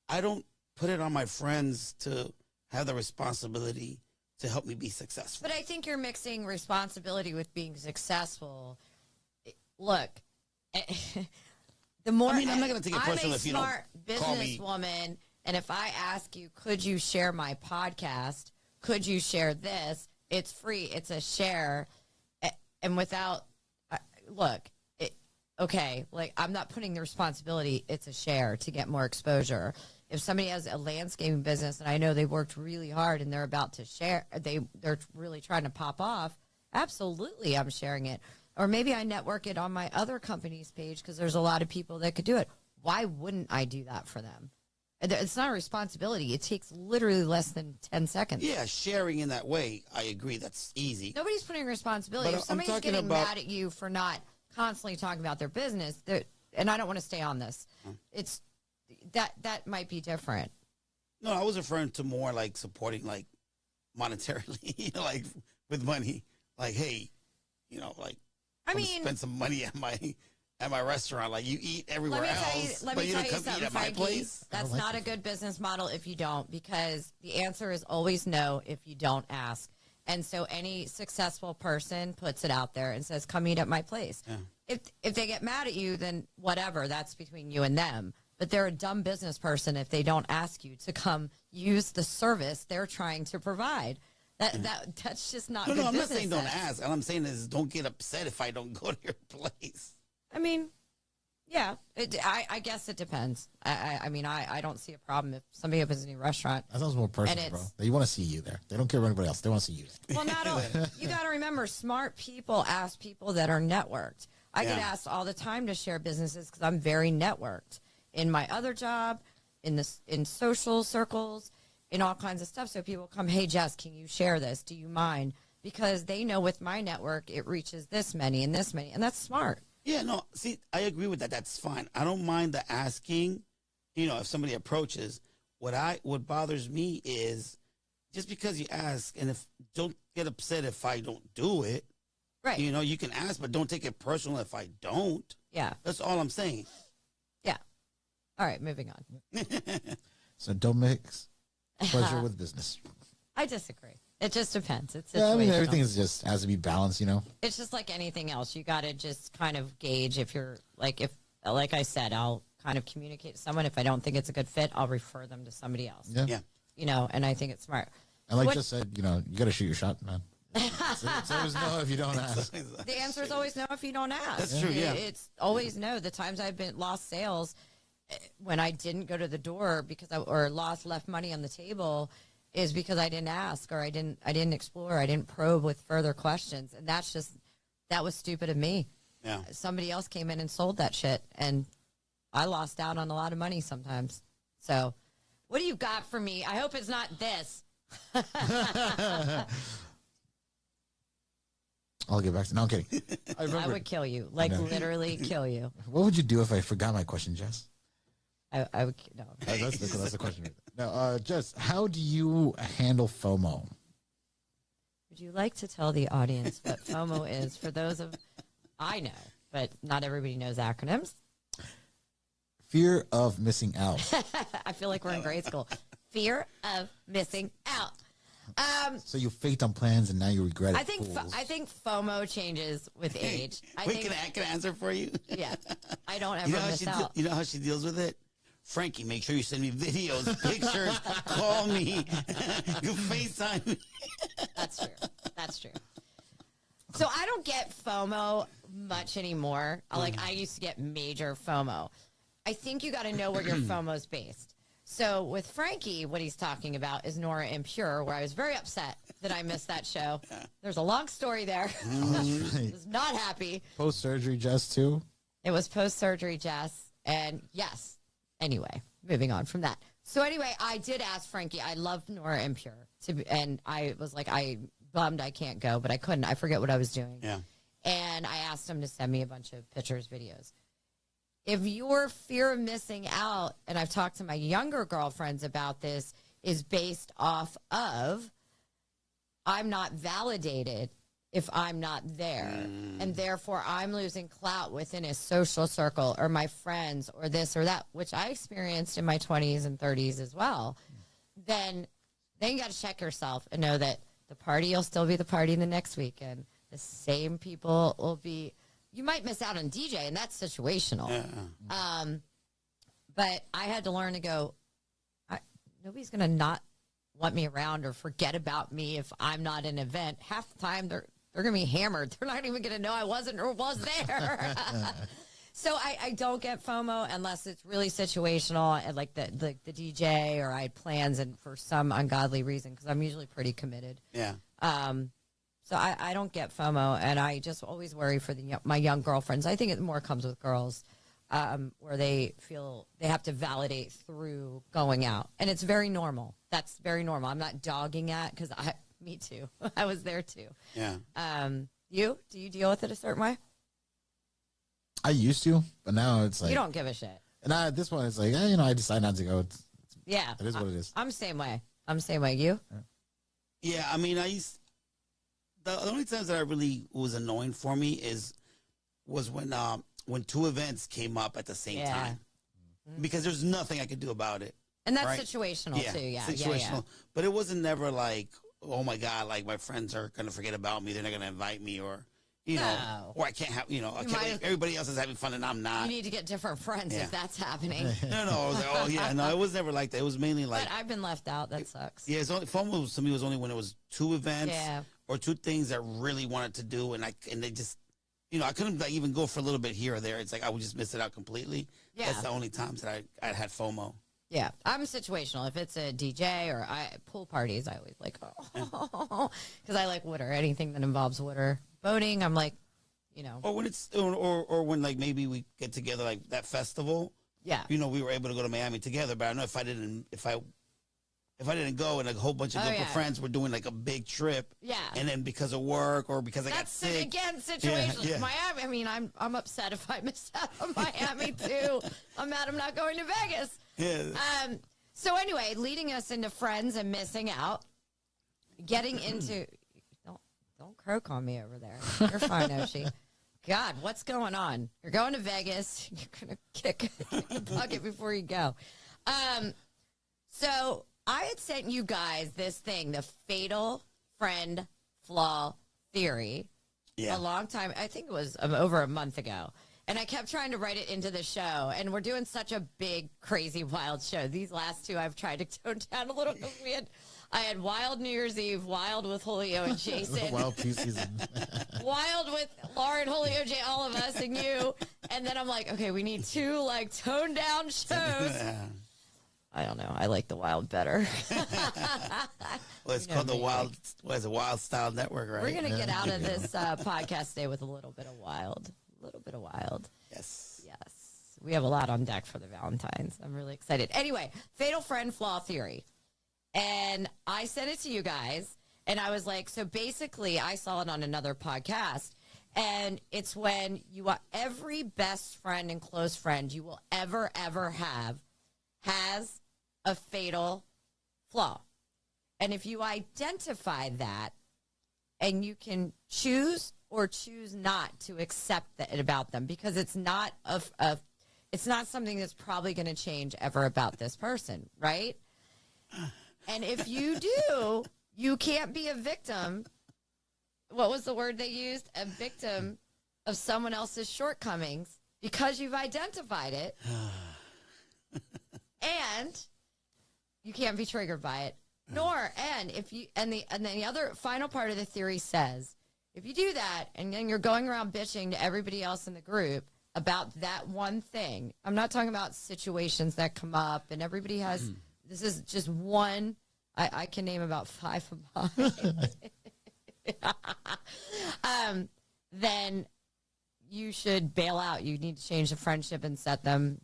I don't put it on my friends to have the responsibility to help me be successful. But I think you're mixing responsibility with being successful. Look, the more I mean, I'm not going to take it personal I'm a if you don't smart call me. businesswoman, and if I ask you, could you share my podcast? Could you share this? It's free. It's a share, and without look. Okay, like, I'm not putting the responsibility. It's a share to get more exposure. If somebody has a landscaping business and I know they worked really hard and they're about to share, they're really trying to pop off, absolutely I'm sharing it. Or maybe I network it on my other company's page because there's a lot of people that could do it. Why wouldn't I do that for them? It's not a responsibility. It takes literally less than 10 seconds. Yeah, sharing in that way, I agree. That's easy. Nobody's putting responsibility. But If I'm somebody's talking getting about- mad at you for not constantly talking about their business, and I don't want to stay on this, it's that might be different. No, I was referring to more like supporting, like, monetarily, you know, like with money. Like, hey, you know, like, I come mean, spend some money at my restaurant. Like, you eat everywhere let me tell you, else, let but me you tell don't you come eat something, at my Frankie. place. That's like not that. a good business model if you don't, because the answer is always no if you don't ask. And so any successful person puts it out there and says, come eat at my place. Yeah. If they get mad at you, then whatever, that's between you and them. But they're a dumb business person if they don't ask you to come use the service they're trying to provide. That's just not No, good I'm not business saying don't sense. ask. All I'm saying is don't get upset if I don't go to your place. I mean, yeah, I guess it depends. I mean, I don't see a problem if somebody opens a new restaurant. That sounds more personal, And bro. it's- They want to see you there. They don't care about anybody else. They want to see you. Well, not only, you got to remember, smart people ask people that are networked. I get Yeah. asked all the time to share businesses because I'm very networked in my other job, in social circles, in all kinds of stuff. So people come, hey, Jess, can you share this? Do you mind? Because they know with my network, it reaches this many, and that's smart. Yeah, no, see, I agree with that. That's fine. I don't mind the asking, you know, if somebody approaches. What bothers me is just because you ask, and don't get upset if I don't do it. Right. You know, you can ask, but don't take it personal if I don't. Yeah. That's all I'm saying. Yeah. All right, moving on. So don't mix pleasure with business. I disagree. It just depends. It's Yeah, I mean, situational. everything is just has to be balanced, you know? It's just like anything else. You got to just kind of gauge if you're like I said, I'll kind of communicate to someone. If I don't think it's a good fit, I'll refer them to somebody else. Yeah. Yeah. You know, and I think it's smart. And like What- just said, you know, you got to shoot your shot, man. It's always no if you don't ask. The answer is always no if you don't ask. That's true, yeah. It's always no. The times I've been lost sales when I didn't go to the door because or left money on the table is because I didn't ask or I didn't explore, I didn't probe with further questions, and that was stupid of me. Yeah. Somebody else came in and sold that shit, and I lost out on a lot of money sometimes. So, what do you got for me? I hope it's not this. I'll get back to. No, I'm kidding. I I remember. would kill you, like know. literally kill you. What would you do if I forgot my question, Jess? I would no. That's the question. No, Jess, how do you handle FOMO? Would you like to tell the audience what FOMO is for those of I know, but not everybody knows acronyms. Fear of missing out. I feel like we're in grade school. Fear of missing out. So you faked on plans and now you regret it. I think fools. I think FOMO changes with age. I Wait, think can I answer for you? yeah. I don't ever You know, how miss out. you know how she deals with it? Frankie, make sure you send me videos, pictures, call me, you FaceTime me. That's true. That's true. So I don't get FOMO much anymore. Like I used to get major FOMO. I think you got to know where your FOMO is based. So with Frankie, what he's talking about is Nora and Pure, where I was very upset that I missed that show. There's a long story there. I was not happy. Post surgery, Jess, too. It was post-surgery, Jess. And yes. Anyway, moving on from that. So anyway, I did ask Frankie. I loved Nora and Pure. And I was like, I bummed I can't go, but I couldn't. I forget what I was doing. Yeah. And I asked him to send me a bunch of pictures, videos. If your fear of missing out, and I've talked to my younger girlfriends about this, is based off of I'm not validated if I'm not there. And therefore I'm losing clout within a social circle or my friends or this or that, which I experienced in my 20s and 30s as well. Then you got to check yourself and know that the party will still be the party the next weekend. The same people will be, you might miss out on DJ, and that's situational. But I had to learn to go, nobody's going to not want me around or forget about me if I'm not in an event. Half the time, they're going to be hammered. They're not even going to know I wasn't or was there. So I don't get FOMO unless it's really situational, and like the DJ, or I had plans and for some ungodly reason, because I'm usually pretty committed. Yeah. So I don't get FOMO, and I just always worry for my young girlfriends. I think it more comes with girls, where they feel they have to validate through going out. And it's very normal. That's very normal. I'm not dogging at, because me too. I was there too. Yeah. Do you deal with it a certain way? I used to, but now it's like You don't give a shit. And at this point, it's like, I decide not to go. It is what it is. I'm the same way. You? Yeah, I mean, the only times that I really was annoying for me was when two events came up at the same time, because there's nothing I could do about it. And that's right? situational too. Yeah, situational. Yeah. But it wasn't never like, oh my God, like my friends are gonna forget about me. They're not gonna invite me, or or I can't have, everybody else is having fun and I'm not. You need to get different friends if that's happening. No. I was like, oh yeah, no, it was never like that. It was mainly like. But I've been left out. That sucks. Yeah, FOMO to me was only when it was two events or two things that I really wanted to do, and they just, I couldn't like even go for a little bit here or there. It's like I would just miss it out completely. Yeah. That's the only times that I had FOMO. Yeah, I'm situational. If it's a DJ or pool parties, I always like, because I like water. Anything that involves water. Boating, I'm like, Or when it's, or when like maybe we get together like that festival. Yeah. We were able to go to Miami together, but I know if I didn't go and a whole bunch of group of friends were doing like a big trip. Yeah. And then because of work or because I got sick. Again, situational. Yeah. Miami, I mean, I'm upset if I miss out on Miami too. I'm mad I'm not going to Vegas. Yeah. So anyway, leading us into friends and missing out, getting into, don't croak on me over there. You're fine, Oshi. God, what's going on? You're going to Vegas. You're going to kick the bucket before you go. So I had sent you guys this thing, the fatal friend flaw theory, a long time. I think it was over a month ago. And I kept trying to write it into the show. And we're doing such a big, crazy, wild show. These last two I've tried to tone down a little. I had Wylde New Year's Eve, Wylde with Julio and Jason. Wild preseason. Wylde with Lauren, Julio, Jay, all of us, and you. And then I'm like, okay, we need two like toned down shows. I don't know. I like the Wylde better. Well, it's called the Wylde. What is it? Wylde Style Network, right? We're gonna get out of this podcast today with a little bit of Wylde. A little bit of Wylde. Yes. We have a lot on deck for the Valentines. I'm really excited. Anyway, fatal friend flaw theory. And I sent it to you guys, and I was like, so basically I saw it on another podcast, and it's when every best friend and close friend you will ever have has a fatal flaw. And if you identify that, and you can choose or choose not to accept that about them, because it's not it's not something that's probably going to change ever about this person, right? And if you do, you can't be a victim. What was the word they used? A victim of someone else's shortcomings, because you've identified it. And you can't be triggered by it. The other final part of the theory says, if you do that and then you're going around bitching to everybody else in the group about that one thing, I'm not talking about situations that come up and everybody has, this is just one, I can name about 5 of mine. Then you should bail out. You need to change the friendship and set them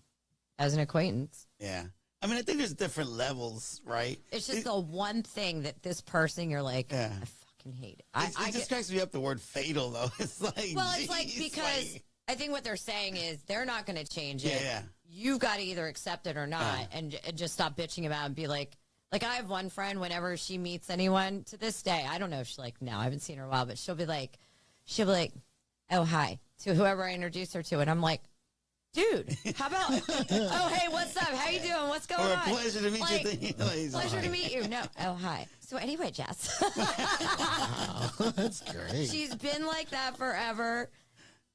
as an acquaintance. Yeah. I mean, I think there's different levels, right? It's just the one thing that this person, you're like, I fucking hate it. It just cracks me up, the word fatal, though. It's like, well, it's like, because I think what they're saying is they're not going to change it. Yeah. You've got to either accept it or not, and just stop bitching about it and be like, Like, I have one friend, whenever she meets anyone to this day, I don't know if she's like, now I haven't seen her in a while, but she'll be like, oh, hi, to whoever I introduce her to. And I'm like, dude, how about, oh, hey, what's up? How you doing? What's going Or a on? pleasure to meet Like, you. pleasure to meet you. No, oh, hi. So anyway, Jess. That's great. She's been like that forever.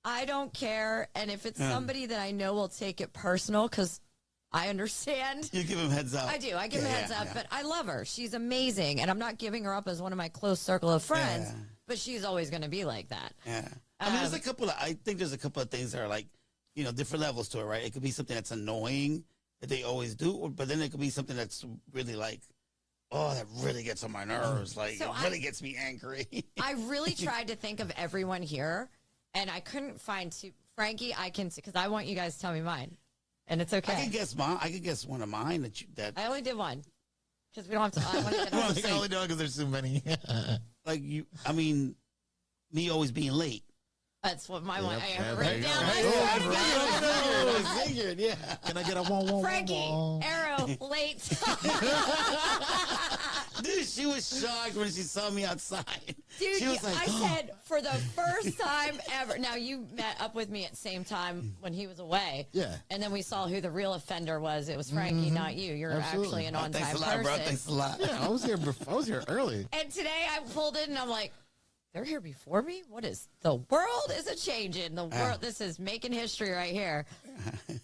I don't care. And if it's somebody that I know will take it personal, because I understand. You give him heads up. I do. I give him a heads up, but I love her. She's amazing. And I'm not giving her up as one of my close circle of friends, but she's always going to be like that. Yeah. I mean, I think there's a couple of things that are like, different levels to it, right? It could be something that's annoying that they always do, but then it could be something that's really like, oh, that really gets on my nerves. Like, So it really gets me angry. I really tried to think of everyone here, and I couldn't find two. Frankie, I can, because I want you guys to tell me mine. And it's okay. I can guess one of mine that I only did one because we don't have to. I want to get I all think I only do it because there's too many. like you. I mean, me always being late. That's what my one. I Yep, have there written you down. go. I I figured, yeah. Can I get a one? Frankie, arrow, late. Dude, she was shocked when she saw me outside. Dude, she was like, I said for the first time ever. Now, you met up with me at the same time when he was away. Yeah. And then we saw who the real offender was. It was Frankie, not you. You're Absolutely. actually an oh, on-time thanks a lot, person. bro. Thanks a lot. Yeah, I was here. I was here early. And today I pulled in and I'm like, they're here before me? What is the world is a changing? The world, this is making history right here.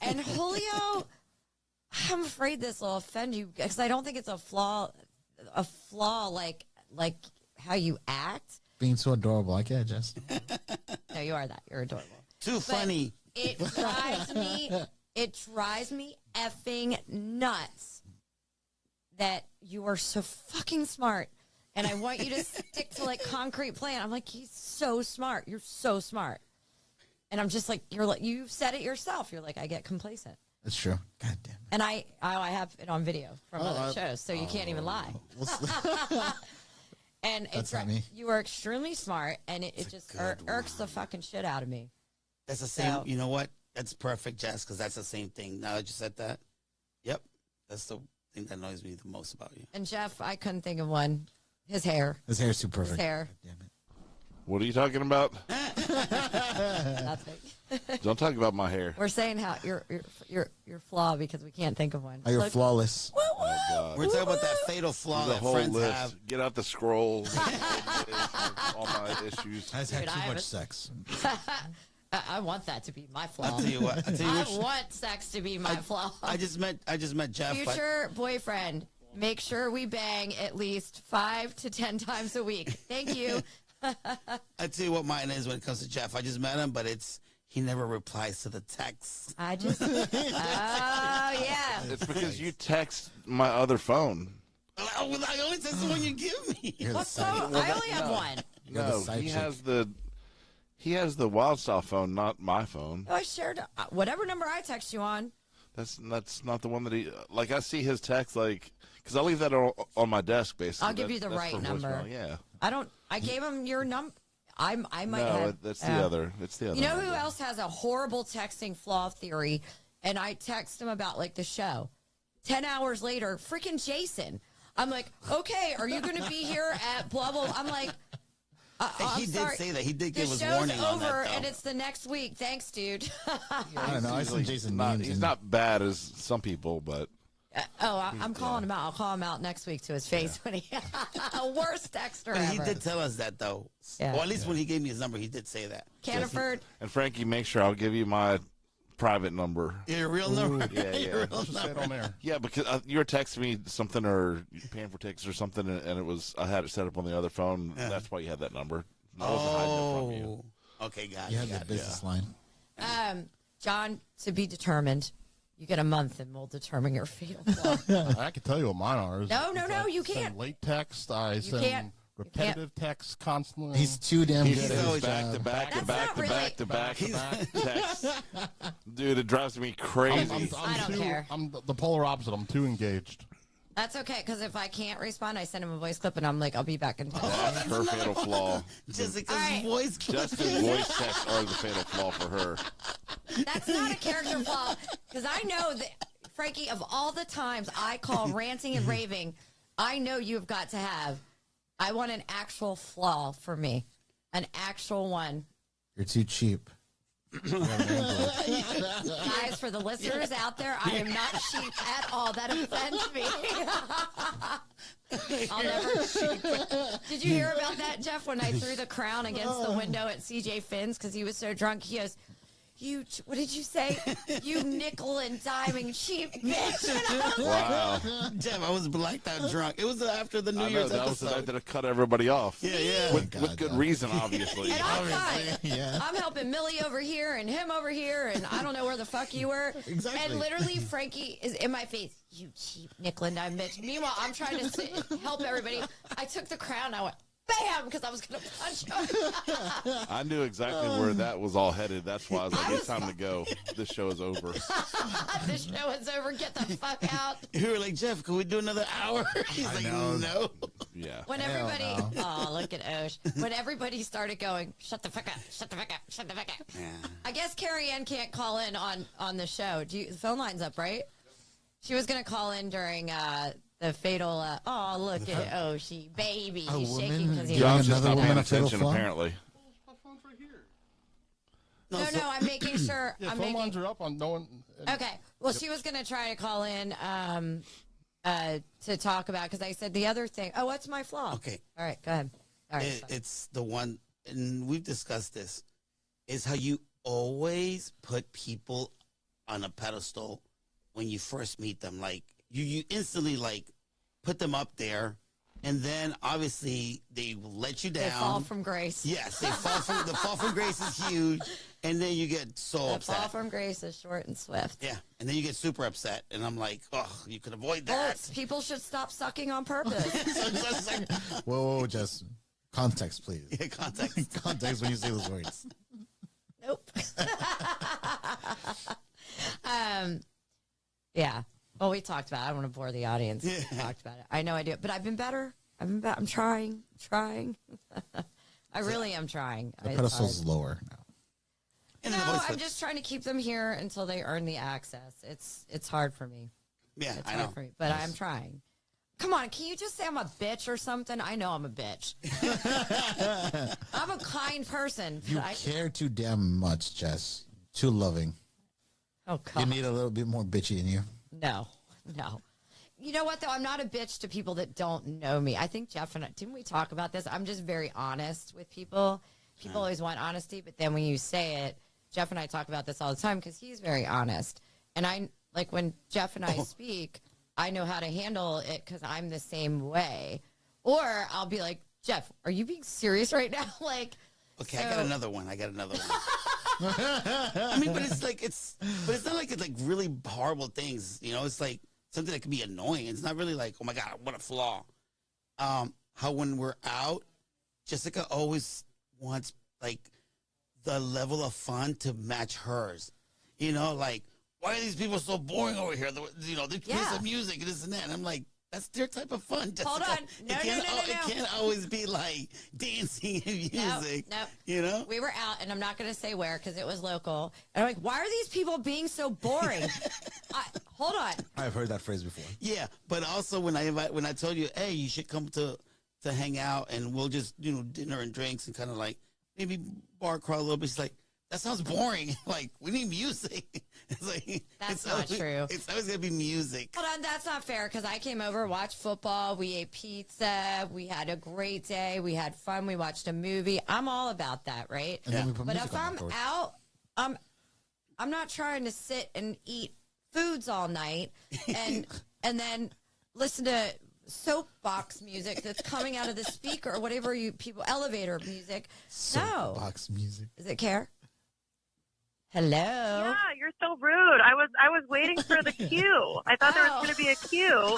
And Julio, I'm afraid this will offend you because I don't think it's a flaw like how you act. Being so adorable. I can't just. No, you are that. You're adorable. Too funny. It drives me effing nuts that you are so fucking smart. And I want you to stick to like concrete plan. I'm like, he's so smart. You're so smart. And I'm just like, you've said it yourself. You're like, I get complacent. That's true. God damn it. And I have it on video from other shows, so you can't even lie. And That's not me. You are extremely smart, and it just irks the fucking shit out of me. That's the same. So- You know what? That's perfect, Jess, because that's the same thing. Now that you said that, yep, that's the thing that annoys me the most about you. And Jeff, I couldn't think of one. His hair. His hair's too perfect. His hair. God damn it. What are you talking about? Nothing. Don't talk about my hair. We're saying how you're flaw because we can't think of one. Oh, you're Look- flawless. Woo, woo! God. We're talking about that fatal flaw The that whole friends list. have. Get out the scrolls. All my issues. Has had Dude, too I much haven't- sex. I want that to be my flaw. I'll tell you what. I want sex to be my flaw. I just met Jeff. Future boyfriend, make sure we bang at least 5 to 10 times a week. Thank you. I tell you what mine is when it comes to Jeff. I just met him, but he never replies to the texts. I just, oh yeah. It's because you text my other phone. I only text the one you give me. You're the What's so? side- I only have one. You're the No, side he chick. has the Wildstyle phone, not my phone. I shared whatever number I text you on. That's not the one that he like. I see his text because I leave that on my desk basically. I'll give you the That's right for number. voicemail, Yeah. I gave him your number. I might No, have. that's the other. It's the other. You know who number. else has a horrible texting flaw theory? And I text him about like the show. 10 hours later, freaking Jason. I'm like, okay, are you going to be here at blah, blah? I'm like, He did say that. He did the give us show's warning on over that, though. and it's the next week. Thanks, dude. I don't know. I seen Jason memes. He's and- not bad as some people, but I'm calling him out. I'll call him out next week to his face when he worst texter But ever. he did tell us that, though. Yeah. Or at least when he gave me his number, he did say that. Caniford, and Frankie, make sure I'll give you my private number. Your real number? Yeah, yeah. Let's just say it on there. Yeah, because you were texting me something or paying for tickets or something, and it was I had it set up on the other phone. That's why you had that number. I wasn't hiding it from you. Okay, got You it. have the got it. business line. John, to be determined. You get a month and we'll determine your fatal flaw. I can tell you what mine are. No, you send can't. late text. I send can't. repetitive text constantly. He's too damn He's good at his always back to job. back to That's back not to really- back to back to back text. Dude, it drives me crazy. I don't care. I'm the polar opposite. I'm too engaged. That's okay, because if I can't respond, I send him a voice clip and I'm like, I'll be back in touch. That's her fatal flaw. Jessica's All right. voice. Justin's voice texts are the fatal flaw for her. That's not a character flaw, because I know that, Frankie, of all the times I call ranting and raving I know you've got to have. I want an actual flaw for me, an actual one. You're too cheap. Guys, for the listeners out there, I am not cheap at all. That offends me. I'll never. Did you hear about that, Jeff? When I threw the crown against the window at CJ Finn's because he was so drunk, he goes, what did you say? You nickel and diming cheap bitch. And I was Wow. Damn, I was blacked out drunk. It was after the New I know, Year's that was the episode. night that it cut everybody off. Yeah. With good reason, obviously. And I'm fine. Yeah. I'm helping Millie over here and him over here, and I don't know where the fuck you were. Exactly. And literally, Frankie is in my face. You cheap nickel and dime bitch. Meanwhile, I'm trying to help everybody. I took the crown. I went, bam, because I was going to punch him. I knew exactly where that was all headed. That's why I was like, it's time to go. This show is over. The show is over. Get the fuck out. You were like, Jeff, can we do another hour? He's like, know. no. Yeah. When Hell everybody, no. oh, look at Osh. When everybody started going, shut the fuck up, shut the fuck up, shut the fuck up. Yeah. I guess Carrie Ann can't call in on the show. The phone line's up, right? She was going to call in during the fatal, oh, look at Oshi, baby. A He's shaking woman because he giving John's just another not paying woman a fatal attention, flaw? apparently. My phone's right here. No, I'm making sure. Yeah, I'm phone lines making. are up on no one. Okay. Well, she was going to try to call in to talk about, because I said the other thing. Oh, what's my flaw? Okay. All right, go ahead. All right. fine. It's the one, and we've discussed this, is how you always put people on a pedestal when you first meet them. Like, you instantly, like, put them up there, and then, obviously, they let you down. They fall from grace. Yes, the fall from grace is huge, and then you get so The upset. fall from grace is short and swift. Yeah, and then you get super upset, and I'm like, oh, you could avoid that. People should stop sucking on purpose. So it's just like, Whoa, just context, please. yeah, context. Context when you say those words. Nope. Yeah. Well, we talked about it. I don't want to bore the audience. Yeah. We talked about it. I know I do. But I've been better. I'm trying. I really am trying. The It's pedestal's hard. lower now. And then the No, voice I'm flips. just trying to keep them here until they earn the access. It's hard for me. Yeah, It's I hard know. for me. But I'm trying. Come on, can you just say I'm a bitch or something? I know I'm a bitch. I'm a kind person. You but I, care too damn much, Jess. Too loving. oh, You God. need a little bit more bitchy in you. No. You know what, though? I'm not a bitch to people that don't know me. I think Jeff and I, didn't we talk about this? I'm just very honest with people. People always want honesty, but then when you say it, Jeff and I talk about this all the time because he's very honest. And I, like, when Jeff and I speak, I know how to handle it because I'm the same way. Or I'll be like, Jeff, are you being serious right now? Like, Okay, I got another one. I mean, but it's not like it's like really horrible things. You know, it's like something that can be annoying. It's not really like, oh my God, what a flaw. How when we're out, Jessica always wants like the level of fun to match hers. You know, like, why are these people so boring over here? You know, they play Yeah. some music and this and that. And I'm like, that's their type of fun, Jessica. Hold on. No, It can't always be like dancing and music. No. You know? We were out, and I'm not going to say where because it was local. And I'm like, why are these people being so boring? Hold on. I've heard that phrase before. Yeah, but also when I told you, hey, you should come to hang out and we'll just dinner and drinks and kind of like maybe bar crawl a little bit. She's like, that sounds boring. Like, we need music. It's like That's not true. It's always gonna be music. Hold on, that's not fair because I came over, watched football, we ate pizza, we had a great day, we had fun, we watched a movie. I'm all about that, right? And then we put But music if on I'm afterwards. out, I'm not trying to sit and eat foods all night and then listen to soapbox music that's coming out of the speaker or whatever you people elevator music. No, Box music. is it care? Hello. Yeah, you're so rude. I was waiting for the cue. I thought there was going to be a cue.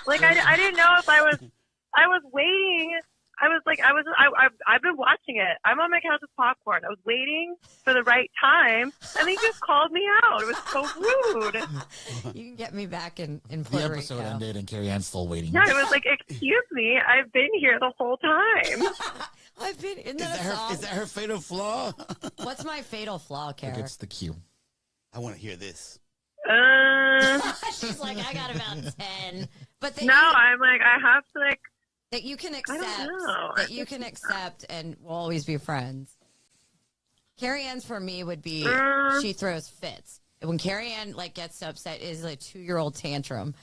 Like I didn't know if I was waiting. I've been watching it. I'm on my couch with popcorn. I was waiting for the right time, and they just called me out. It was so rude. You can get me back in The Puerto episode Rico. ended and Carrie Ann's still waiting. Yeah, it was like, excuse me, I've been here the whole time. I've been in Is that song. that her fatal flaw? What's my fatal flaw, Like Kara? it's the cue. I want to hear this. She's like, I got about 10. But that no, I'm like, I have to like. that you can I accept, don't know. that you can accept, and we'll always be friends. Carrie Ann's for me would be she throws fits. When Carrie Ann like gets upset, it is like a 2-year-old tantrum,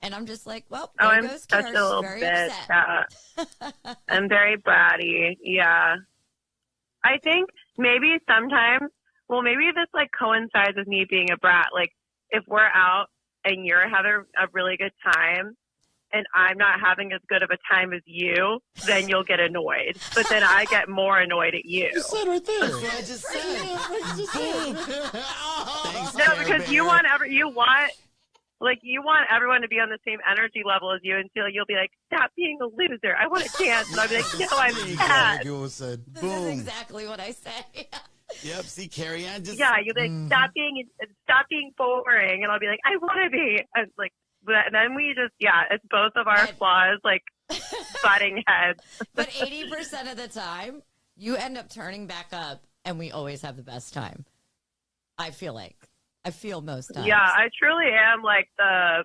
and I'm just like, well, there I'm goes such Carrie. a little She's very bitch. upset. Yeah. I'm very bratty. Yeah. I think maybe sometimes, well, maybe this like coincides with me being a brat. Like if we're out and you're having a really good time and I'm not having as good of a time as you, then you'll get annoyed. But then I get more annoyed at you. You said right there. That's what I just said. Thanks, No, Care because Bear. you want everyone to be on the same energy level as you until you'll be like, stop being a loser. I want to dance. And I'll be like, no, I'm sad. You said. This Boom. is exactly what I say. Yep, see, Carrie Ann just... Yeah, you're like, stop being boring. And I'll be like, I want to be. And like, and then we just, it's both of our flaws, like, butting heads. But 80% of the time, you end up turning back up, and we always have the best time. I feel most times. Yeah, I truly am like the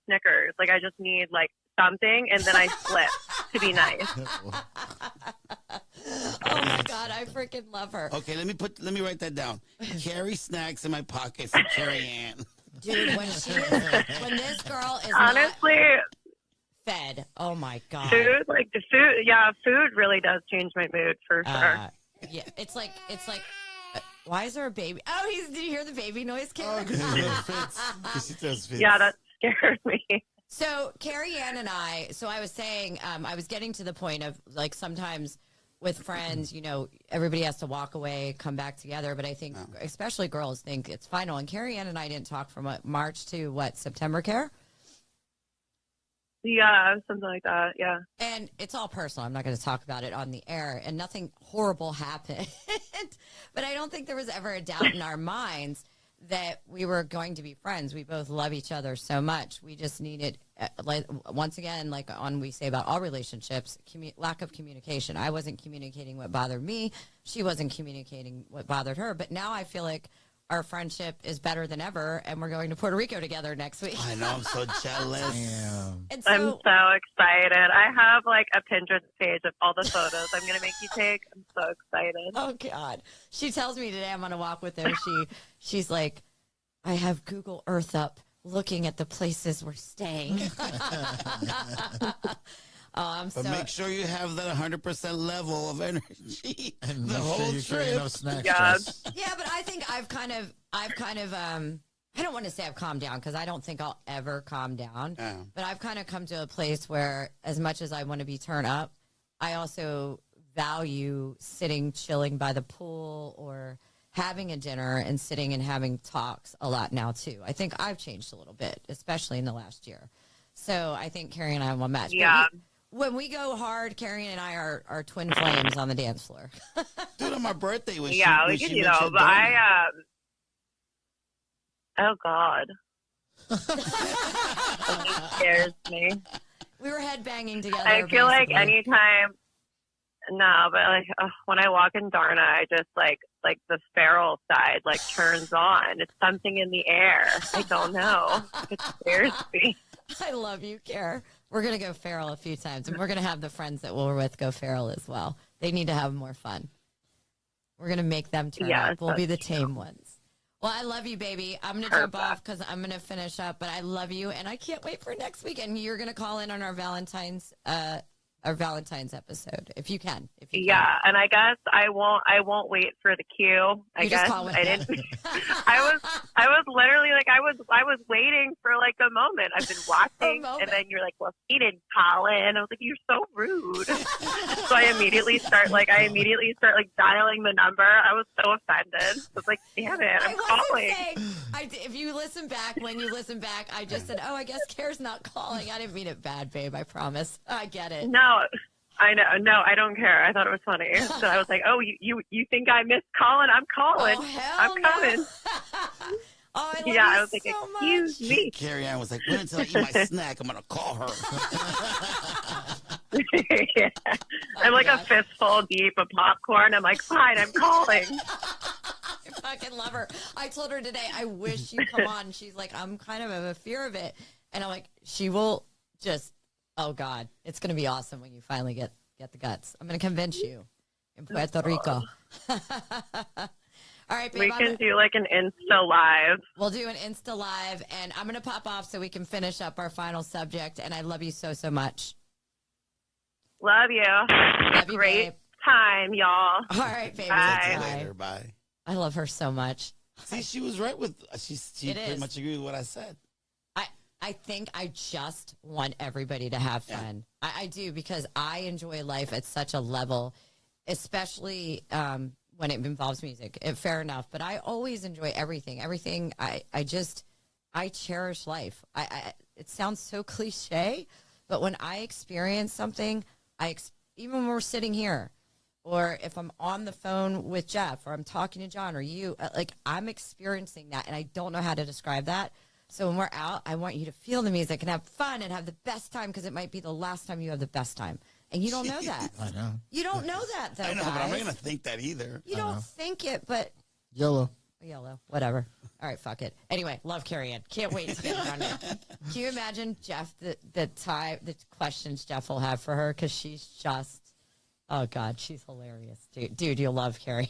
Snickers. Like, I just need, like, something, and then I slip to be nice. Oh, my God, I freaking love her. Okay, let me write that down. Carry snacks in my pocket for Carrie Ann. Dude, when this girl is Honestly, not fed, oh, my God. food really does change my mood for sure. Yeah, it's like, why is there a baby? Oh, did you hear the baby noise, Karen? She throws fits. Yeah, that scared me. So Carrie Ann and I was saying, I was getting to the point of like sometimes with friends, everybody has to walk away, come back together. But I think especially girls think it's final. And Carrie Ann and I didn't talk from March to September, Care? Yeah, something like that. Yeah. And it's all personal. I'm not going to talk about it on the air. And nothing horrible happened. But I don't think there was ever a doubt in our minds that we were going to be friends. We both love each other so much. We just needed, once again, like we say about all relationships, lack of communication. I wasn't communicating what bothered me. She wasn't communicating what bothered her. But now I feel like our friendship is better than ever, and we're going to Puerto Rico together next week. I know, I'm so jealous. Damn. And I'm so excited. I have like a Pinterest page of all the photos I'm going to make you take. I'm so excited. Oh, God. She tells me today I'm on a walk with her. She's like, I have Google Earth up looking at the places we're staying. But make sure you have that 100% level of energy And the make whole sure you carry trip. enough snacks. Yeah. Jess. Yeah, but I think I've kind of I don't want to say I've calmed down because I don't think I'll ever calm down. Yeah. But I've kind of come to a place where as much as I want to be turned up, I also value sitting, chilling by the pool or having a dinner and sitting and having talks a lot now too. I think I've changed a little bit, especially in the last year. So I think Carrie and I will match. But Yeah. when we go hard, Carrie and I are twin flames on the dance floor. Dude, on my birthday, when We she could mentioned do that. But oh God. It scares me. We were headbanging together. I feel like basically. anytime, no, but like when I walk in Darna, I just like the feral side like turns on. It's something in the air. I don't know. It scares me. I love you, Care. We're going to go feral a few times, and we're going to have the friends that we're with go feral as well. They need to have more fun. We're going to make them turn up. We'll be the tame ones. Well, I love you, baby. I'm going to jump off because I'm going to finish up, but I love you, and I can't wait for next week. And you're going to call in on our Valentine's episode if you can. Yeah, and I guess I won't wait for the cue. I guess I didn't. I was literally like I was waiting for like a moment. I've been watching, and then you're like, "Well, he didn't call in." I was like, "You're so rude." So I immediately start dialing the number. I was so offended. I was like, "Damn it, I'm calling." If you listen back, when you listen back, I just said, "Oh, I guess Care's not calling." I didn't mean it bad, babe. I promise. I get it. No. I know. No, I don't care. I thought it was funny. So I was like, "Oh, you think I missed calling? I'm calling. Oh, hell I'm coming." No. Oh, I love you I was like, so "Excuse much. me." Carrie Ann was like, wait until I eat my snack. I'm going to call her. Yeah. I'm like a fistful deep of popcorn. I'm like, "Fine, I'm calling." If I fucking love her. I told her today, I wish she'd come on. She's like, I'm kind of a fear of it. And I'm like, she will just, oh God, it's going to be awesome when you finally get the guts. I'm going to convince you in Puerto Rico. All right, babe. We can do like an Insta live. We'll do an Insta live, and I'm going to pop off so we can finish up our final subject. And I love you so, so much. Love you. Love you, Great babe. time, y'all. All right, baby. Bye. See you Bye. later. Bye. I love her so much. See, she was right with she It pretty is. much agreed with what I said. I think I just want everybody to have fun. Yeah. I do, because I enjoy life at such a level, especially when it involves music. Fair enough. But I always enjoy everything. I cherish life. It sounds so cliche, but when I experience something, even when we're sitting here, or if I'm on the phone with Jeff, or I'm talking to John or you, like, I'm experiencing that, and I don't know how to describe that. So when we're out, I want you to feel the music and have fun and have the best time, because it might be the last time you have the best time. And you don't know that. I know. You don't know that, though, I know, guys. but I'm not gonna think that either. You don't think it, but Yellow. yellow, whatever. All right, fuck it. Anyway, love Carrie Ann. Can't wait to get her on there. Can you imagine, Jeff, the questions Jeff will have for her? Because she's just, oh, God, she's hilarious. Dude, you'll love Carrie.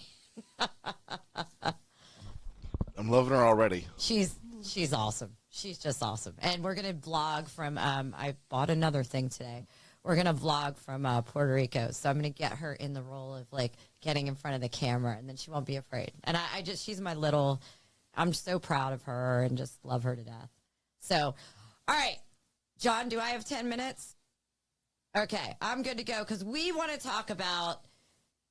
I'm loving her already. She's awesome. She's just awesome. And we're going to vlog from, I bought another thing today. We're going to vlog from Puerto Rico. So I'm going to get her in the role of, like, getting in front of the camera, and then she won't be afraid. And she's my little, I'm so proud of her and just love her to death. So, all right, John, do I have 10 minutes? Okay, I'm good to go, because we want to talk about,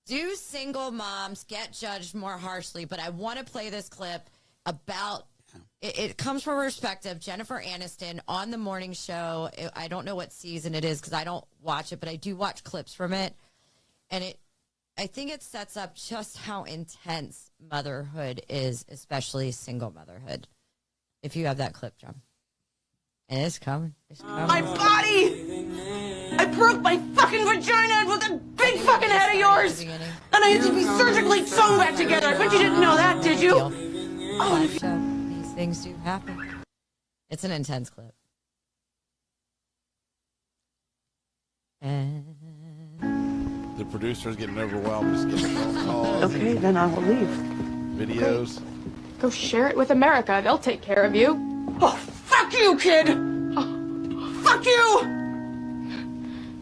do single moms get judged more harshly? But I want to play this clip about, it comes from a perspective, Jennifer Aniston on the morning show. I don't know what season it is, because I don't watch it, but I do watch clips from it. And I think it sets up just how intense motherhood is, especially single motherhood. If you have that clip, John. And it's coming. It's coming. My body! I broke my fucking vagina with a big fucking head of yours! And I had to be surgically sewn back together. I bet you didn't know that, did you? Oh, and if you... These things do happen. It's an intense clip. And The producer's getting overwhelmed. Just getting phone calls, Okay, then I will leave. videos. Go share it with America. They'll take care of you. Oh, fuck you, kid! Oh, fuck you!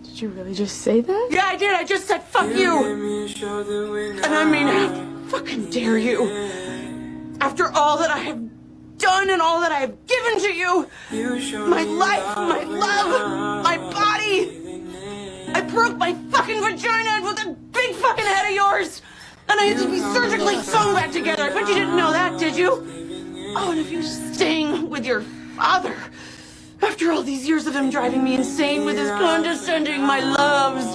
Did you really just say that? Yeah, I did. I just said fuck you. And I mean, how fucking dare you? After all that I have done and all that I have given to you, my life, my love, my body. I broke my fucking vagina with a big fucking head of yours. And I had to be surgically sewn back together. I bet you didn't know that, did you? Oh, and if you're staying with your father, after all these years of him driving me insane with his condescending my loves,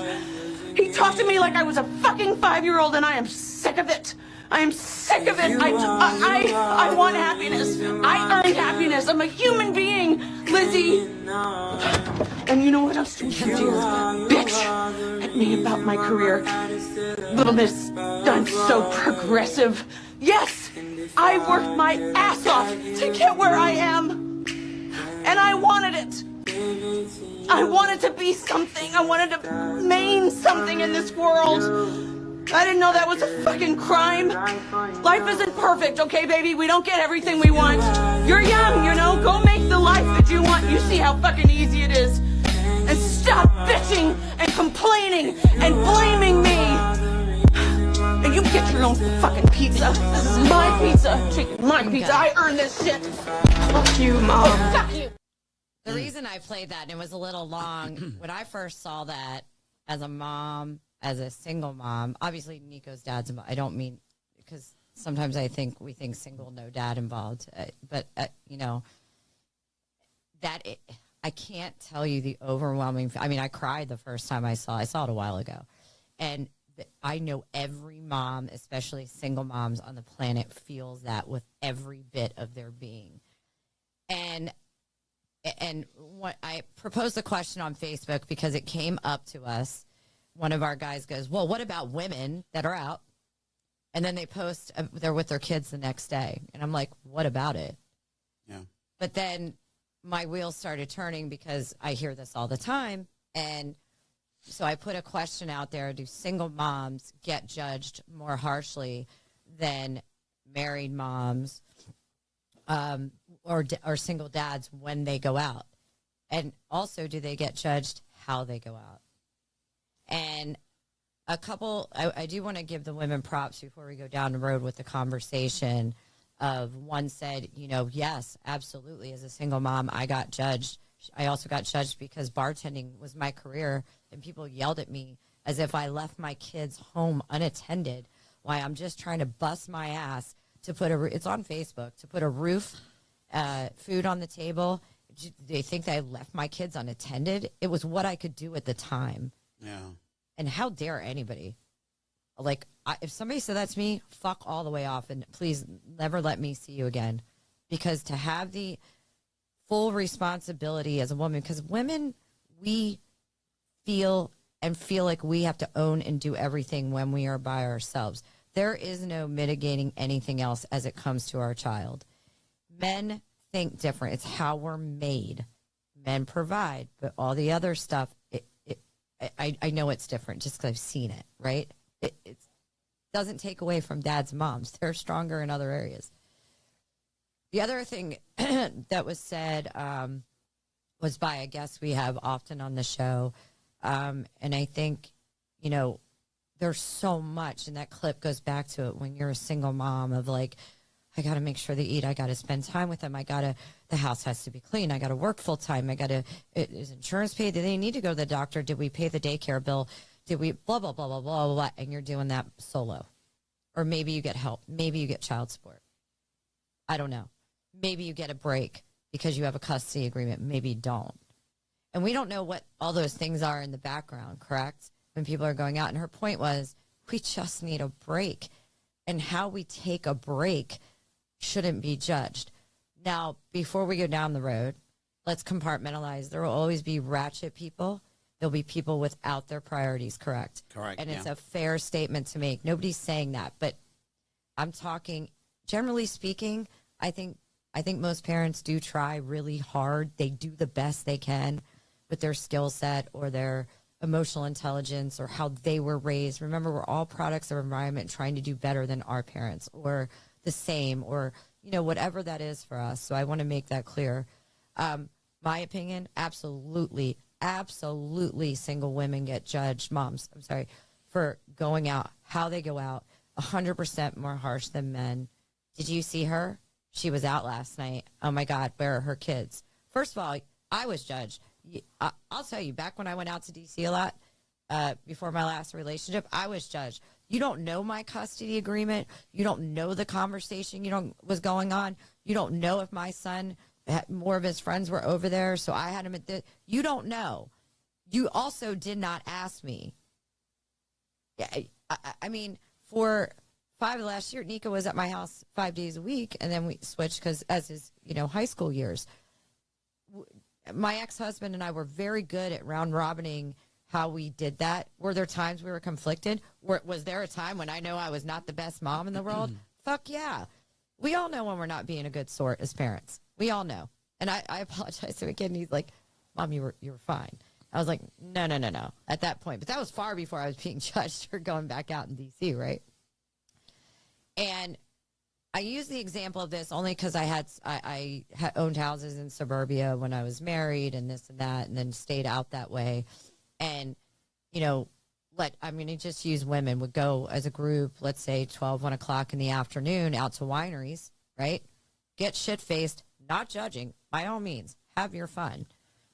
he talked to me like I was a fucking 5-year-old, and I am sick of it. I am sick of it. I want happiness. I earned happiness. I'm a human being, Lizzie. And you know what else you can do? Bitch at me about my career. Little miss, I'm so progressive. Yes, I worked my ass off to get where I am. And I wanted it. I wanted to be something. I wanted to mean something in this world. I didn't know that was a fucking crime. Life isn't perfect, okay, baby? We don't get everything we want. You're young, you know? Go make the life that you want. You see how fucking easy it is. And stop bitching and complaining and blaming me. And you get your own fucking pizza. This is my pizza. Take my pizza. I earned this shit. Fuck you, Mom. Oh, fuck you. the reason I played that, and it was a little long, when I first saw that as a mom, as a single mom, obviously Nico's dad's involved. I don't mean, because sometimes I think we think single, no dad involved. But, you know, I can't tell you the overwhelming, I mean, I cried the first time I saw it a while ago. And I know every mom, especially single moms on the planet, feels that with every bit of their being. And what I proposed a question on Facebook because it came up to us. One of our guys goes, well, what about women that are out And then they post they're with their kids the next day. And I'm like, what about it? Yeah. But then my wheels started turning because I hear this all the time. And so I put a question out there. Do single moms get judged more harshly than married moms or single dads when they go out? And also, do they get judged how they go out? And I do want to give the women props before we go down the road with the conversation of one said, yes, absolutely. As a single mom, I got judged. I also got judged because bartending was my career and people yelled at me as if I left my kids home unattended. Why I'm just trying to bust my ass to put it's on Facebook, to put a roof, food on the table. They think that I left my kids unattended. It was what I could do at the time. Yeah. And how dare anybody? Like, if somebody said that to me, fuck all the way off, and please never let me see you again. Because to have the full responsibility as a woman, because women, we feel like we have to own and do everything when we are by ourselves. There is no mitigating anything else as it comes to our child. Men think different. It's how we're made. Men provide, but all the other stuff, I know it's different just because I've seen it, right? It doesn't take away from dads and moms. They're stronger in other areas. The other thing that was said was by a guest we have often on the show. And I think, there's so much, and that clip goes back to it when you're a single mom of like, I got to make sure they eat. I got to spend time with them. The house has to be clean. I got to work full time. Is insurance paid? Do they need to go to the doctor? Did we pay the daycare bill? Did we blah, blah, blah, blah, blah, blah, and you're doing that solo. Or maybe you get help. Maybe you get child support. I don't know. Maybe you get a break because you have a custody agreement. Maybe you don't. And we don't know what all those things are in the background, correct? When people are going out. And her point was, we just need a break. And how we take a break shouldn't be judged. Now, before we go down the road, let's compartmentalize. There will always be ratchet people. There'll be people without their priorities, correct? Correct. And it's a fair statement to make. Nobody's saying that, but I'm talking, generally speaking, I think most parents do try really hard. They do the best they can with their skill set or their emotional intelligence or how they were raised. Remember, we're all products of our environment trying to do better than our parents or the same or, whatever that is for us. So I want to make that clear. My opinion, absolutely single women get judged, moms, I'm sorry, for going out, how they go out, 100% more harsh than men. Did you see her? She was out last night. Oh my God, where are her kids? First of all, I was judged. I'll tell you, back when I went out to DC a lot, before my last relationship, I was judged. You don't know my custody agreement. You don't know the conversation was going on. You don't know if my son, more of his friends were over there, so I had him at this. You don't know. You also did not ask me. I mean, for 5 of the last year, Nico was at my house 5 days a week, and then we switched because as his, high school years. My ex-husband and I were very good at round-robining how we did that. Were there times we were conflicted? Was there a time when I know I was not the best mom in the world? Fuck yeah. We all know when we're not being a good sort as parents. We all know. And I apologized to a kid, and he's like, Mom, you were fine. I was like, no, at that point. But that was far before I was being judged for going back out in D.C., right? And I use the example of this only because I had owned houses in suburbia when I was married and this and that, and then stayed out that way. And, I'm going to just use women, would go as a group, let's say 12, 1 o'clock in the afternoon out to wineries, right? Get shit-faced, not judging, by all means. Have your fun.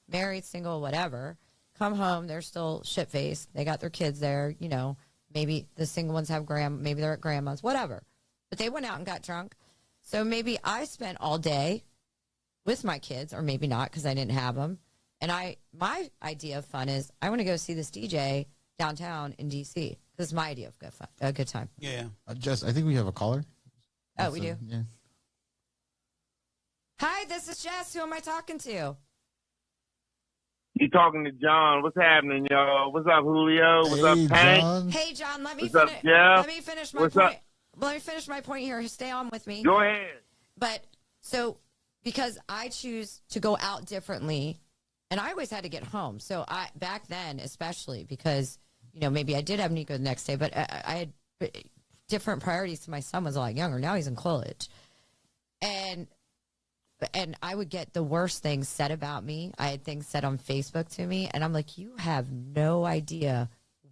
Married, single, whatever. Come home, they're still shit-faced. They got their kids there, maybe the single ones have maybe they're at grandma's, whatever. But they went out and got drunk. So maybe I spent all day with my kids, or maybe not because I didn't have them. And my idea of fun is I want to go see this DJ downtown in D.C. This is my idea of a good time. Yeah. Jess, I think we have a caller. We do? Yeah. Hi, this is Jess. Who am I talking to? You talking to John. What's happening, y'all? What's up, Julio? What's up, Hank? John. Hey, John, let me What's up, Jeff? Let me finish my What's point. up? let me finish my point here. Stay on with me. Go ahead. But so because I choose to go out differently, and I always had to get home. So I back then, especially because maybe I did have Nico the next day, but I had different priorities. My son was a lot younger. Now he's in college, and I would get the worst things said about me. I had things said on Facebook to me, and I'm like, you have no idea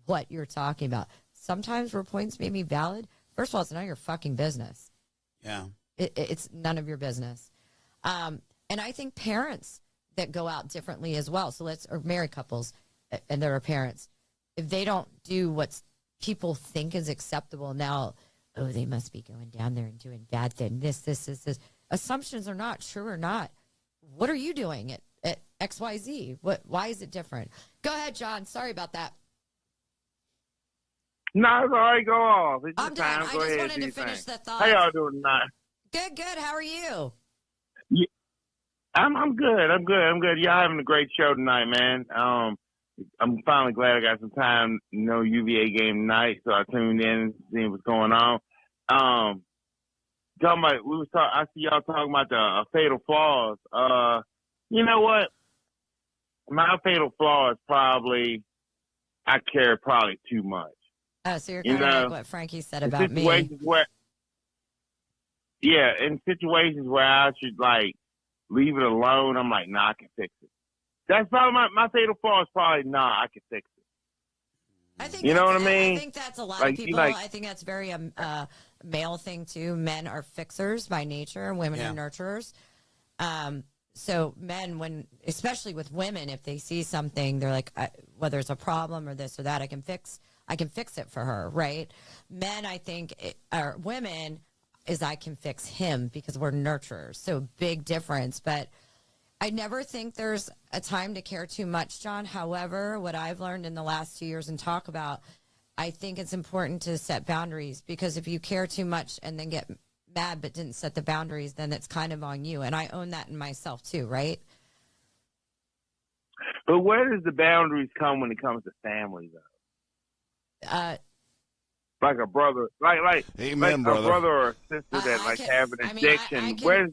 what you're talking about. Sometimes where points may be valid. First of all, it's none of your fucking business. Yeah. It's none of your business. And I think parents that go out differently as well. So or married couples and there are parents. If they don't do what people think is acceptable now, they must be going down there and doing bad things. This. Assumptions are not true or not. What are you doing at XYZ? Why is it different? Go ahead, John. Sorry about that. No, it's all right. Go off. It's I'm your done. time. I Go just ahead, wanted do to your finish thing. the thought. How y'all doing tonight? Good. How are you? Yeah, I'm good. I'm good. Y'all having a great show tonight, man. I'm finally glad I got some time. No UVA game tonight, so I tuned in, seeing what's going on. Talking about I see y'all talking about the fatal flaws. You know what? My fatal flaw is probably I care probably too much. Oh, so you're kind of like what Frankie said about me. In situations where I should like leave it alone, I'm like, nah, I can fix it. That's probably my fatal flaw is probably, nah, I can fix it. I think you know what I mean? I think that's a lot like, of people. I think that's very male thing too. Men are fixers by nature. Women are nurturers. So men, especially with women, if they see something, they're like, whether it's a problem or this or that, I can fix it for her, right? Men, I think, or women, is I can fix him because we're nurturers. So big difference. But I never think there's a time to care too much, John. However, what I've learned in the last 2 years and talk about, I think it's important to set boundaries, because if you care too much and then get mad but didn't set the boundaries, then it's kind of on you. And I own that in myself too, right? But where does the boundaries come when it comes to family, though? Like a brother, like Amen, a brother. brother or a sister that have an addiction. Where's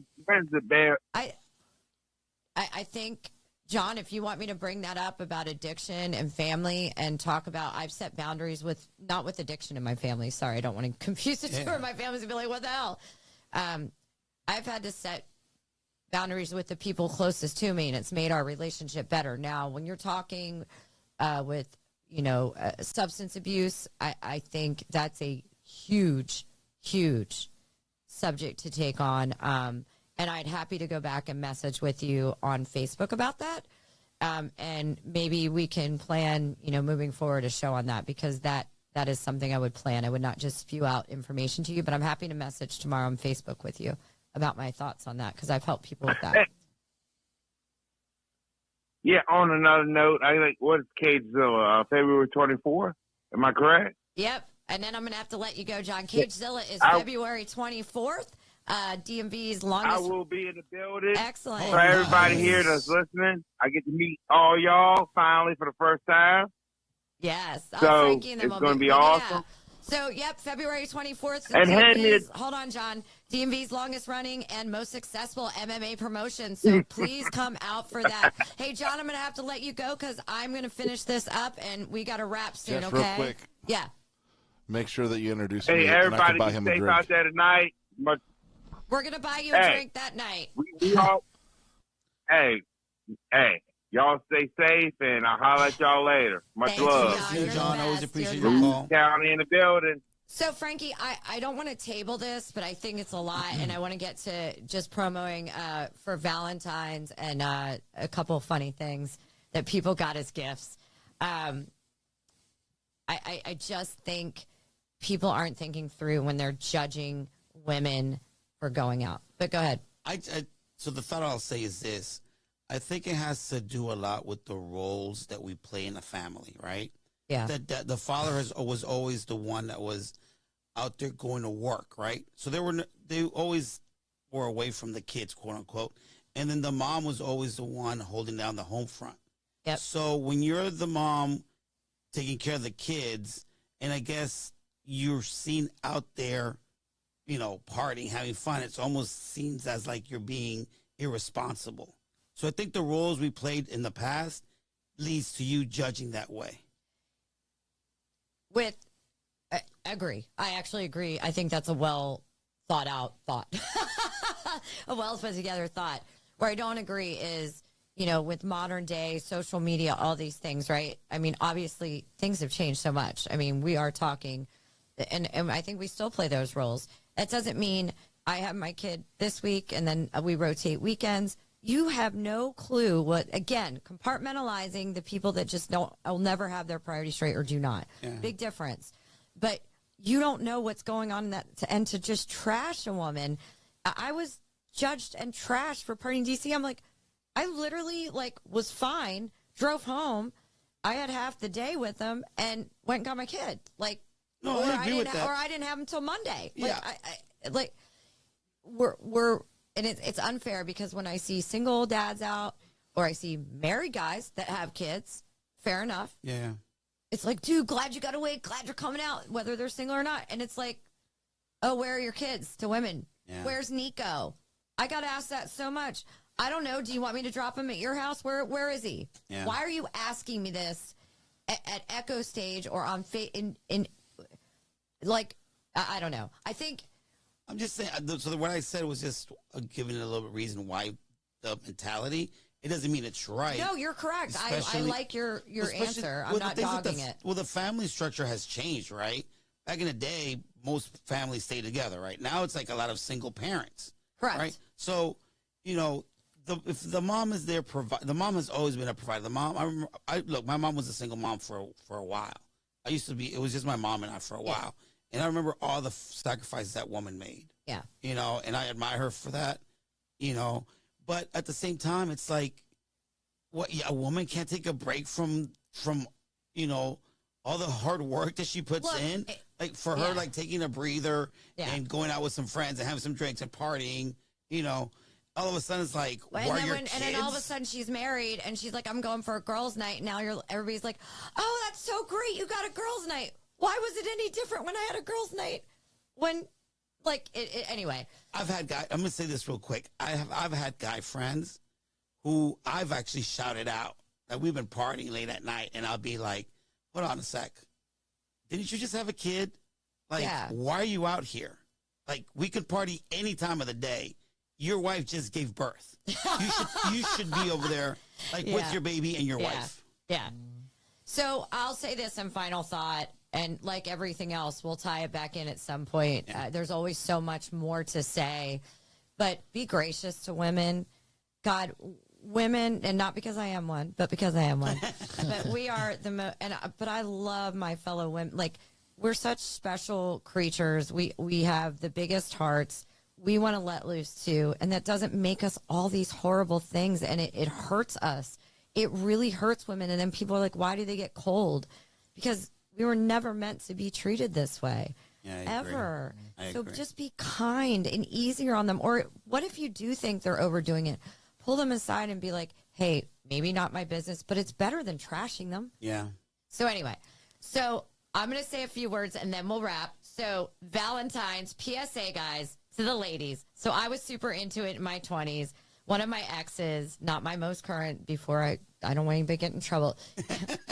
the boundary? I think, John, if you want me to bring that up about addiction and family and talk about, I've set boundaries not with addiction in my family. Sorry, I don't want to confuse the two of my families and be like, what the hell? I've had to set boundaries with the people closest to me, and it's made our relationship better. Now, when you're talking with, substance abuse, I think that's a huge, huge subject to take on. And I'd happy to go back and message with you on Facebook about that. And maybe we can plan, moving forward a show on that, because that is something I would plan. I would not just spew out information to you, but I'm happy to message tomorrow on Facebook with you about my thoughts on that, because I've helped people with that. Yeah, on another note, I think, what is Cagezilla, February 24th? Am I correct? Yep. And then I'm going to have to let you go, John. Cagezilla is February 24th. DMV's longest. I will be in the building. Excellent. For everybody here that's listening, I get to meet all y'all finally for the first time. Yes. So Frankie and them it's will going to be awesome. So, February 24th. And hold on, John. DMV's longest running and most successful MMA promotion. So please come out for that. Hey, John, I'm going to have to let you go because I'm going to finish this up and we got to wrap soon, Just okay? real quick. Yeah. Make sure that you introduce me. Hey, and I everybody, can buy be him a safe drink. out there tonight. We're going to buy you a drink that night. We all, hey, y'all stay safe, and I'll holler at y'all later. Much Thanks, love. John. John, always appreciate You're your the call. County in the building. So, Frankie, I don't want to table this, but I think it's a lot, and I want to get to just promoting for Valentine's and a couple of funny things that people got as gifts. I just think people aren't thinking through when they're judging women for going out. But go ahead. So the thought I'll say is this. I think it has to do a lot with the roles that we play in a family, right? Yeah. That the father was always the one that was out there going to work, right? So they always were away from the kids, quote unquote. And then the mom was always the one holding down the home front. Yep. So when you're the mom taking care of the kids, and I guess you're seen out there partying, having fun, it almost seems as like you're being irresponsible. So I think the roles we played in the past leads to you judging that way. I agree. I actually agree. I think that's a well thought out thought, a well put together thought. Where I don't agree is, with modern day social media, all these things, right? I mean, obviously things have changed so much. I mean, we are talking, and I think we still play those roles. That doesn't mean I have my kid this week and then we rotate weekends. You have no clue again, compartmentalizing the people that just will never have their priorities straight or do not. Yeah. Big difference. But you don't know what's going on and to just trash a woman. I was judged and trashed for partying DC. I'm like, I literally was fine, drove home. I had half the day with them and went and got my kid. No, I agree with that. Or I didn't have him till Monday. Yeah. And it's unfair because when I see single dads out or I see married guys that have kids, fair enough. Yeah. It's like, dude, glad you got away. Glad you're coming out, whether they're single or not. And it's like, oh, where are your kids to women? Yeah. Where's Nico? I got asked that so much. I don't know. Do you want me to drop him at your house? Where is he? Yeah. Why are you asking me this at Echo Stage or on I don't know. I think. I'm just saying. So what I said was just giving it a little bit reason why the mentality. It doesn't mean it's right. No, you're correct. I like your answer. I'm not dogging it. Well, the family structure has changed, right? Back in the day, most families stayed together, right? Now it's like a lot of single parents. Correct. Right? So, if the mom is there, the mom has always been a provider. The mom, look, my mom was a single mom for a while. It was just my mom and I for a while. And I remember all the sacrifices that woman made. Yeah. And I admire her for that, But at the same time, it's like, a woman can't take a break from all the hard work that she puts in. For her, taking a breather and going out with some friends and having some drinks and partying, all of a sudden it's like, and then all of a sudden she's married and she's like, I'm going for a girls' night. And now everybody's like, oh, that's so great. You got a girls' night. Why was it any different when I had a girls' night? Anyway. I'm going to say this real quick. I've had guy friends who I've actually shouted out that we've been partying late at night, and I'll be like, hold on a sec. Didn't you just have a kid? Why are you out here? We could party any time of the day. Your wife just gave birth. You should be over there with your baby and your wife. Yeah. So I'll say this in final thought. And like everything else, we'll tie it back in at some point. Yeah. There's always so much more to say. But be gracious to women. God, women, and not because I am one, but because I am one. But we are the most, but I love my fellow women. We're such special creatures. We have the biggest hearts. We want to let loose too. And that doesn't make us all these horrible things. And it hurts us. It really hurts women. And then people are like, why do they get cold? Because we were never meant to be treated this way, ever. So just be kind and easier on them. Or what if you do think they're overdoing it? Pull them aside and be like, hey, maybe not my business, but it's better than trashing them. Yeah. So anyway, I'm going to say a few words and then we'll wrap. So Valentine's PSA, guys, to the ladies. So I was super into it in my 20s. One of my exes, not my most current, before I don't want anybody to get in trouble.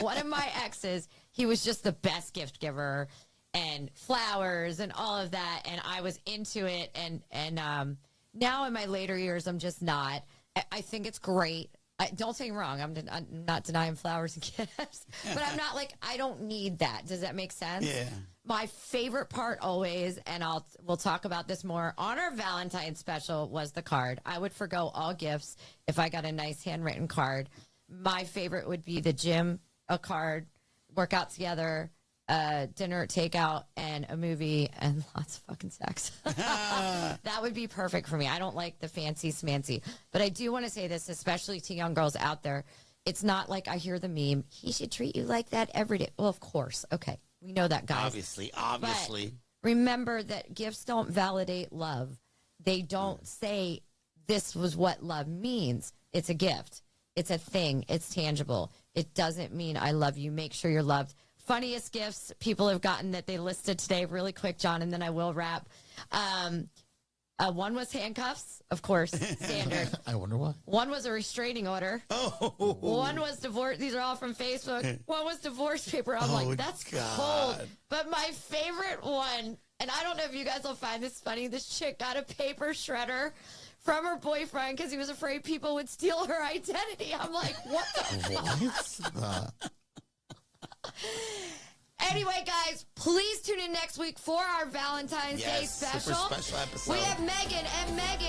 One of my exes, he was just the best gift giver and flowers and all of that. And I was into it. And now in my later years, I'm just not. I think it's great. Don't take me wrong. I'm not denying flowers and gifts, but I'm not I don't need that. Does that make sense? Yeah. My favorite part always, and we'll talk about this more on our Valentine's special, was the card. I would forgo all gifts if I got a nice handwritten card. My favorite would be the gym, a card, work out together, dinner, takeout, and a movie, and lots of fucking sex. That would be perfect for me. I don't like the fancy smancy, but I do want to say this, especially to young girls out there. It's not like I hear the meme, he should treat you like that every day. Well, of course. Okay. We know that, guys. Obviously. But remember that gifts don't validate love. They don't say this was what love means. It's a gift. It's a thing. It's tangible. It doesn't mean I love you. Make sure you're loved. funniest gifts people have gotten that they listed today. Really quick, John, and then I will wrap. One was handcuffs, of course, standard. I wonder why. One was a restraining order. Oh. One was divorce. These are all from Facebook. One was divorce paper. I'm like, that's cold. But my favorite one, and I don't know if you guys will find this funny, this chick got a paper shredder from her boyfriend because he was afraid people would steal her identity. I'm like, what the fuck? Anyway, guys, please tune in next week for our Valentine's Day special. Super special episode. We have Megan and Megan